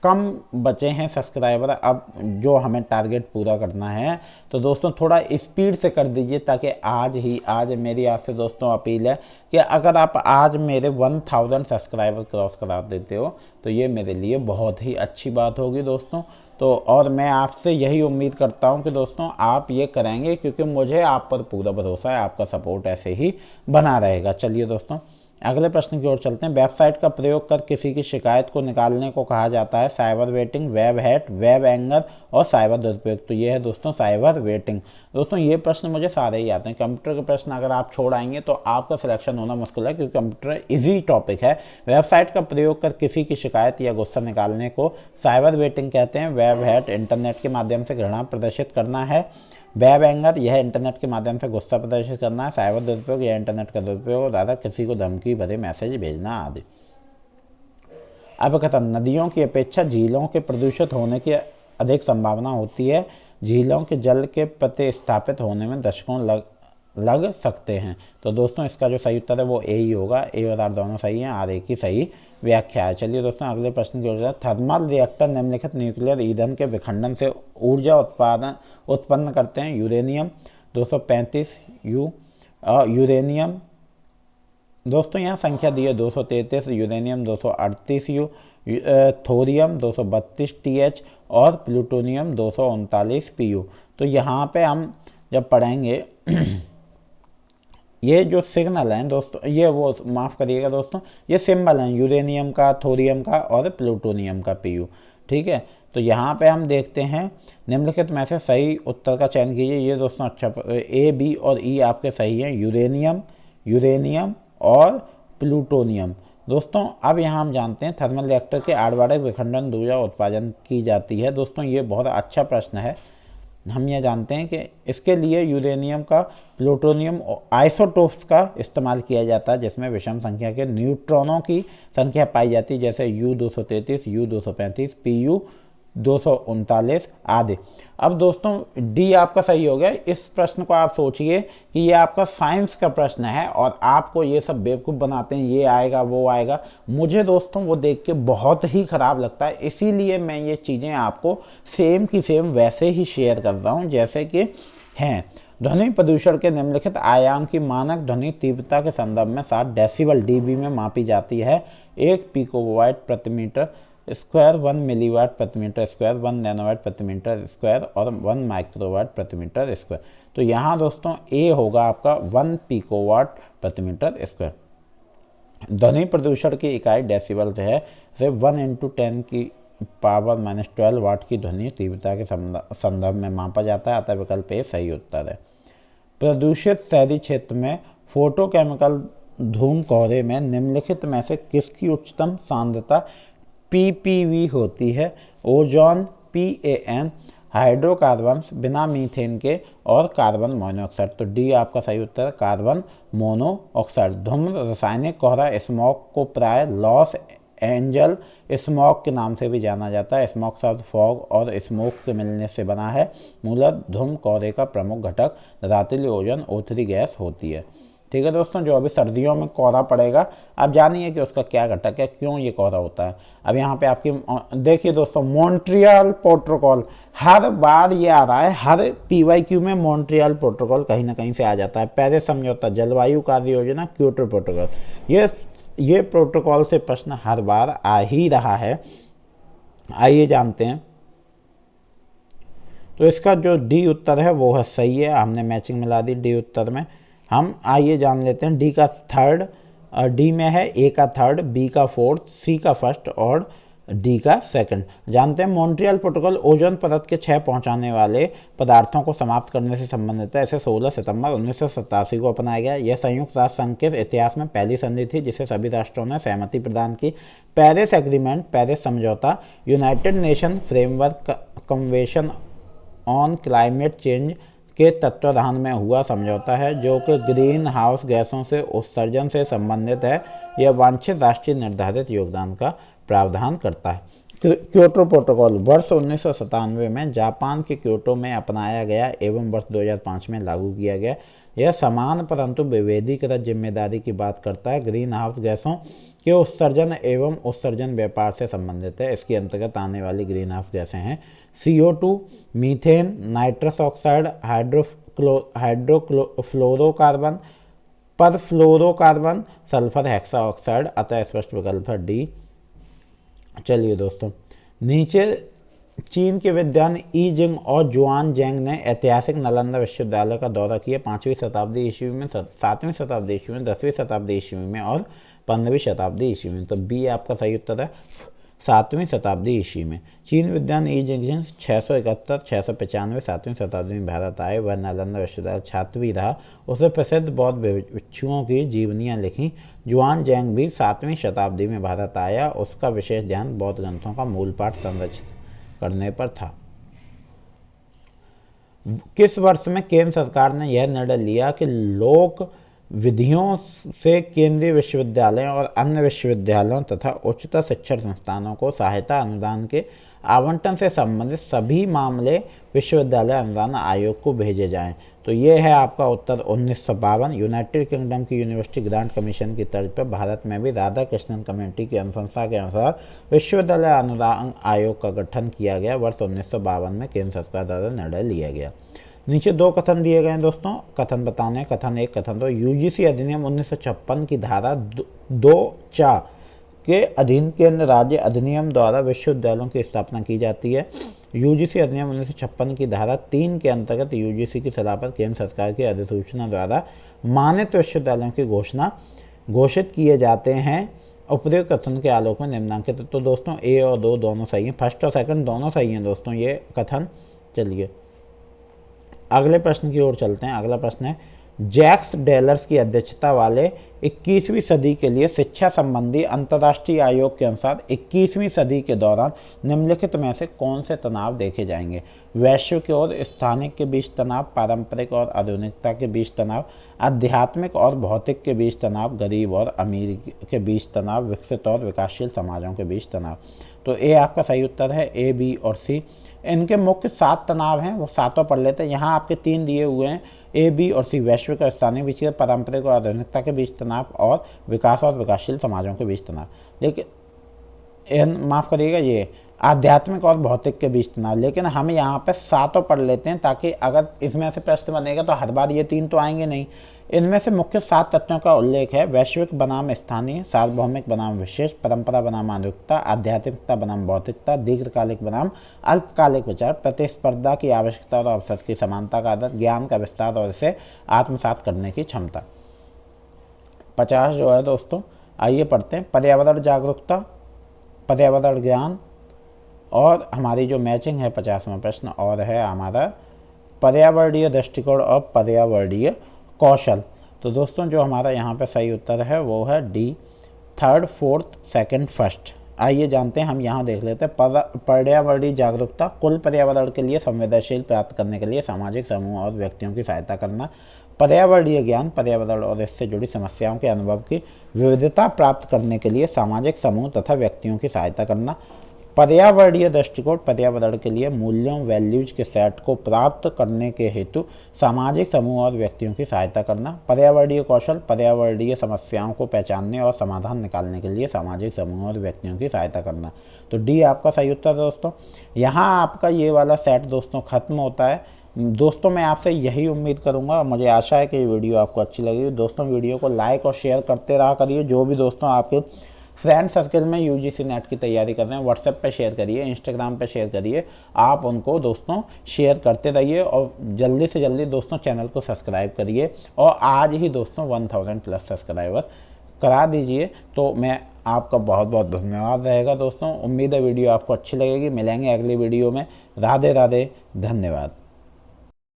कम बचे हैं सब्सक्राइबर अब जो हमें टारगेट पूरा करना है, तो दोस्तों थोड़ा स्पीड से कर दीजिए ताकि आज मेरी आपसे दोस्तों अपील है कि अगर आप आज मेरे 1000 सब्सक्राइबर क्रॉस करा देते हो तो ये मेरे लिए बहुत ही अच्छी बात होगी दोस्तों। तो और मैं आपसे यही उम्मीद करता हूं कि दोस्तों आप ये करेंगे, क्योंकि मुझे आप पर पूरा भरोसा है, आपका सपोर्ट ऐसे ही बना रहेगा। चलिए दोस्तों अगले प्रश्न की ओर चलते हैं। वेबसाइट का प्रयोग कर किसी की शिकायत को निकालने को कहा जाता है cyber waiting, web hat, web anger और साइबर दुरुपयोग। तो ये है दोस्तों साइबर वेटिंग। दोस्तों ये प्रश्न मुझे सारे ही आते हैं। कंप्यूटर के प्रश्न अगर आप छोड़ आएंगे तो आपका सिलेक्शन होना मुश्किल है, क्योंकि कंप्यूटर इजी टॉपिक है। वेबसाइट का प्रयोग कर किसी की शिकायत या गुस्सा निकालने को साइबर वेटिंग कहते हैं। वेब हैट इंटरनेट के माध्यम से घृणा प्रदर्शित करना है। वेब एंगर यह इंटरनेट के माध्यम से गुस्सा प्रदर्शित करना है। साइबर दुरुपयोग यह इंटरनेट का दुरुपयोग और दादा किसी को धमकी भरे मैसेज भेजना आदि। अपकथन, नदियों की अपेक्षा झीलों के प्रदूषित होने की अधिक संभावना होती है। झीलों के जल के प्रतिस्थापित होने में दशकों लग सकते हैं। तो दोस्तों इसका जो सही उत्तर है वो ए ही होगा। ए और आर दोनों सही हैं। आर ए की सही व्याख्या है। चलिए दोस्तों अगले प्रश्न की ओर जाए। थर्मल रिएक्टर निम्नलिखित न्यूक्लियर ईंधन के विखंडन से ऊर्जा उत्पन्न करते हैं। यूरेनियम 235 यूरेनियम दोस्तों यहाँ संख्या दी है 233, यूरेनियम 238 थोरियम 232 TH और प्लूटोनियम 239 PU। तो यहाँ पे हम जब पढ़ेंगे ये जो सिग्नल हैं दोस्तों, ये वो माफ़ करिएगा दोस्तों, ये सिंबल हैं यूरेनियम का, थोरियम का और प्लूटोनियम का PU। ठीक है, तो यहाँ पे हम देखते हैं निम्नलिखित में से सही उत्तर का चयन कीजिए। ये दोस्तों अच्छा ए, बी और ई आपके सही हैं। यूरेनियम और प्लूटोनियम। दोस्तों अब यहाँ हम जानते हैं थर्मल रिएक्टर के आड़वाड़े विखंडन ऊर्जा उत्पादन की जाती है। दोस्तों ये बहुत अच्छा प्रश्न है। हम ये जानते हैं कि इसके लिए यूरेनियम का, प्लूटोनियम आइसोटोप्स का इस्तेमाल किया जाता है, जिसमें विषम संख्या के न्यूट्रॉनों की संख्या पाई जाती है, जैसे U233, U235, PU 239 आदि। अब दोस्तों डी आपका सही हो गया। इस प्रश्न को आप सोचिए कि ये आपका साइंस का प्रश्न है और आपको ये सब बेवकूफ़ बनाते हैं, ये आएगा वो आएगा। मुझे दोस्तों वो देख के बहुत ही ख़राब लगता है, इसीलिए मैं ये चीज़ें आपको सेम की सेम वैसे ही शेयर कर रहा हूँ जैसे कि हैं। ध्वनि प्रदूषण के निम्नलिखित आयाम की मानक ध्वनि तीव्रता के संदर्भ में 60 डेसिबल डीबी में मापी जाती है। 1 पिकोवाट प्रति मीटर स्क्वायर, 1 मिलीवाट प्रति मीटर स्क्वायर, 1 नैनोवाट प्रति मीटर स्क्वायर और 1 माइक्रोवाट प्रति मीटर स्क्वायर। तो यहाँ दोस्तों ए होगा आपका 1 पिकोवाट प्रति मीटर स्क्वायर। ध्वनि प्रदूषण की इकाई डेसिबल से है, इसे 1 × 10 की पावर -12 वाट की ध्वनि तीव्रता के संदर्भ में मापा जाता है। अतः विकल्प ए सही उत्तर है। प्रदूषित शहरी क्षेत्र में फोटोकेमिकल धूम कोहरे में निम्नलिखित में से किसकी उच्चतम सांद्रता PPV होती है? ओजोन PAN, हाइड्रोकार्बन्स बिना मीथेन के और कार्बन मोनोऑक्साइड। तो डी आपका सही उत्तर है, कार्बन मोनोऑक्साइड। धूम्र रासायनिक कोहरा स्मॉग को प्राय लॉस एंजल स्मॉग के नाम से भी जाना जाता है। स्मॉग शब्द फॉग और स्मोक से मिलने से बना है। मूलतः धूम कोहरे का प्रमुख घटक रातिल ओजोन O3 गैस होती है। ठीक है दोस्तों, जो अभी सर्दियों में कोहरा पड़ेगा, आप जानिए कि उसका क्या घटक है, क्यों ये कोहरा होता है। अब यहाँ पे आपकी देखिए दोस्तों, मॉन्ट्रियल प्रोटोकॉल हर बार ये आ रहा है, हर PYQ में मॉन्ट्रियल प्रोटोकॉल कहीं ना कहीं से आ जाता है। पेरिस समझौता, जलवायु कार्य योजना, क्योटो प्रोटोकॉल, ये प्रोटोकॉल से प्रश्न हर बार आ ही रहा है। आइए जानते हैं तो इसका जो डी उत्तर है वो है सही है, हमने मैचिंग मिला दी डी उत्तर में। हम आइए जान लेते हैं डी का थर्ड। डी में है ए का थर्ड, बी का फोर्थ, सी का फर्स्ट और डी का सेकंड। जानते हैं मॉन्ट्रियल प्रोटोकॉल ओजोन परत के क्षय पहुंचाने वाले पदार्थों को समाप्त करने से संबंधित है। इसे 16 सितंबर 1987 को अपनाया गया। यह संयुक्त राष्ट्र संघ के इतिहास में पहली संधि थी जिसे सभी राष्ट्रों ने सहमति प्रदान की। पेरिस एग्रीमेंट, पेरिस समझौता, United nation framework convention on climate change के तत्वाधान में हुआ समझौता है जो कि ग्रीन हाउस गैसों से उत्सर्जन से संबंधित है। यह वांछित राष्ट्रीय निर्धारित योगदान का प्रावधान करता है। क्योटो प्रोटोकॉल वर्ष 1997 में जापान के क्योटो में अपनाया गया एवं वर्ष 2005 में लागू किया गया। यह समान परंतु विभेदीकृत जिम्मेदारी की बात करता है। ग्रीन हाउस गैसों के उत्सर्जन एवं उत्सर्जन व्यापार से संबंधित है। इसके अंतर्गत आने वाली ग्रीन हाउस गैसें हैं CO2, methane, nitrous oxide, hydrofluorocarbon, perfluorocarbon, sulphur hexaoxide. अतः स्पष्ट विकल्प है डी। चलिए दोस्तों, नीचे चीन के विद्वान ई जिंग और जुआन जेंग ने ऐतिहासिक नालंदा विश्वविद्यालय का दौरा किया 5वीं शताब्दी ईस्वी में, 7वीं शताब्दी ईस्वी में, 10वीं शताब्दी ईस्वी में और 15वीं शताब्दी ईस्वी में। तो बी आपका सही उत्तर है 7वीं शताब्दी ईस्वी में। चीन विद्वान ई जिंग 671 695 7वीं शताब्दी में भारत आए। वह नालंदा विश्वविद्यालय छात्र भी रहा। उसे प्रसिद्ध बौद्ध भिक्षुओं की जीवनियाँ लिखीं। जुआन जेंग भी 7वीं शताब्दी में भारत आया। उसका विशेष ध्यान बौद्ध ग्रंथों का मूल पाठ संरक्षित करने पर था। किस वर्ष में केंद्र सरकार ने यह निर्णय लिया कि लोक विधियों से केंद्रीय विश्वविद्यालयों और अन्य विश्वविद्यालयों तथा उच्चतर शिक्षण संस्थानों को सहायता अनुदान के आवंटन से संबंधित सभी मामले विश्वविद्यालय अनुदान आयोग को भेजे जाएं? तो ये है आपका उत्तर 1952। यूनाइटेड किंगडम की यूनिवर्सिटी ग्रांट कमीशन की तर्ज पर भारत में भी राधा कृष्णन कमेटी की अनुशंसा के अनुसार विश्वविद्यालय अनुदान आयोग का गठन किया गया। वर्ष 1952 में केंद्र सरकार द्वारा निर्णय लिया गया। नीचे दो कथन दिए गए हैं दोस्तों, कथन बताने, कथन 1, कथन 2। यूजीसी अधिनियम 1956 की धारा 2(4) के अधीन केंद्र राज्य अधिनियम द्वारा विश्वविद्यालयों की स्थापना की जाती है। यूजीसी अधिनियम 1956 की धारा 3 के अंतर्गत यूजीसी की सलाह पर केंद्र सरकार की अधिसूचना द्वारा मान्यत विश्वविद्यालयों की घोषित किए जाते हैं। उपयुक्त कथन के आलोक में निम्नांकित। तो दोस्तों ए और 2 दोनों सही हैं, फर्स्ट और सेकंड दोनों सही हैं दोस्तों ये कथन। चलिए अगले प्रश्न की ओर चलते हैं। अगला प्रश्न है जैक्स डेलर्स की अध्यक्षता वाले 21वीं सदी के लिए शिक्षा संबंधी अंतर्राष्ट्रीय आयोग के अनुसार 21वीं सदी के दौरान निम्नलिखित में से कौन से तनाव देखे जाएंगे? वैश्विक और स्थानिक के बीच तनाव, पारंपरिक और आधुनिकता के बीच तनाव, आध्यात्मिक और भौतिक के बीच तनाव, गरीब और अमीर के बीच तनाव, विकसित और विकासशील समाजों के बीच तनाव। तो ए आपका सही उत्तर है, ए, बी और सी। इनके मुख्य 7 तनाव हैं, वो सातों पढ़ लेते हैं। यहाँ आपके 3 दिए हुए हैं, ए, बी और सी। वैश्विक और स्थानीय बीच, पारंपरिक और आधुनिकता के बीच तनाव और विकास और विकासशील समाजों के बीच तनाव। लेकिन माफ़ करिएगा, ये आध्यात्मिक और भौतिक के बीच तनाव। लेकिन हम यहाँ पे सातों पढ़ लेते हैं ताकि अगर इसमें से प्रश्न बनेगा तो हर बार ये 3 तो आएंगे नहीं। इनमें से मुख्य 7 तत्वों का उल्लेख है। वैश्विक बनाम स्थानीय, सार्वभौमिक बनाम विशेष, परंपरा बनाम आधुनिकता, आध्यात्मिकता बनाम भौतिकता, दीर्घकालिक बनाम अल्पकालिक विचार, प्रतिस्पर्धा की आवश्यकता और अवसर की समानता का आदत, ज्ञान का विस्तार और इसे आत्मसात करने की क्षमता। 50 जो है दोस्तों, आइए पढ़ते हैं। पर्यावरण जागरूकता, पर्यावरण ज्ञान और हमारी जो मैचिंग है 50वां प्रश्न और है हमारा पर्यावरणीय दृष्टिकोण और पर्यावरणीय कौशल। तो दोस्तों जो हमारा यहाँ पे सही उत्तर है वो है D, 3rd, 4th, 2nd, 1st। आइए जानते हैं, हम यहाँ देख लेते हैं। पर्यावरणीय जागरूकता, कुल पर्यावरण के लिए संवेदनशील प्राप्त करने के लिए सामाजिक समूह और व्यक्तियों की सहायता करना। पर्यावरणीय ज्ञान, पर्यावरण और इससे जुड़ी समस्याओं के अनुभव की विविधता प्राप्त करने के लिए सामाजिक समूह तथा व्यक्तियों की सहायता करना। पर्यावरणीय दृष्टिकोण, पर्यावरण के लिए मूल्यों, वैल्यूज के सेट को प्राप्त करने के हेतु सामाजिक समूह और व्यक्तियों की सहायता करना। पर्यावरणीय कौशल, पर्यावरणीय समस्याओं को पहचानने और समाधान निकालने के लिए सामाजिक समूह और व्यक्तियों की सहायता करना। तो डी आपका सही उत्तर दोस्तों। यहाँ आपका ये वाला सेट दोस्तों खत्म होता है। दोस्तों मैं आपसे यही उम्मीद करूंगा, मुझे आशा है कि ये वीडियो आपको अच्छी लगी। दोस्तों वीडियो को लाइक और शेयर करते रहा करिए। जो भी दोस्तों आपके फ्रेंड सर्कल में यूजीसी नेट की तैयारी कर रहे हैं, व्हाट्सएप पे शेयर करिए, इंस्टाग्राम पे शेयर करिए, आप उनको दोस्तों शेयर करते रहिए और जल्दी से जल्दी दोस्तों चैनल को सब्सक्राइब करिए और आज ही दोस्तों 1000 प्लस सब्सक्राइबर करा दीजिए। तो मैं आपका बहुत बहुत धन्यवाद रहेगा दोस्तों। उम्मीद है वीडियो आपको अच्छी लगेगी। मिलेंगे अगली वीडियो में। राधे राधे, धन्यवाद।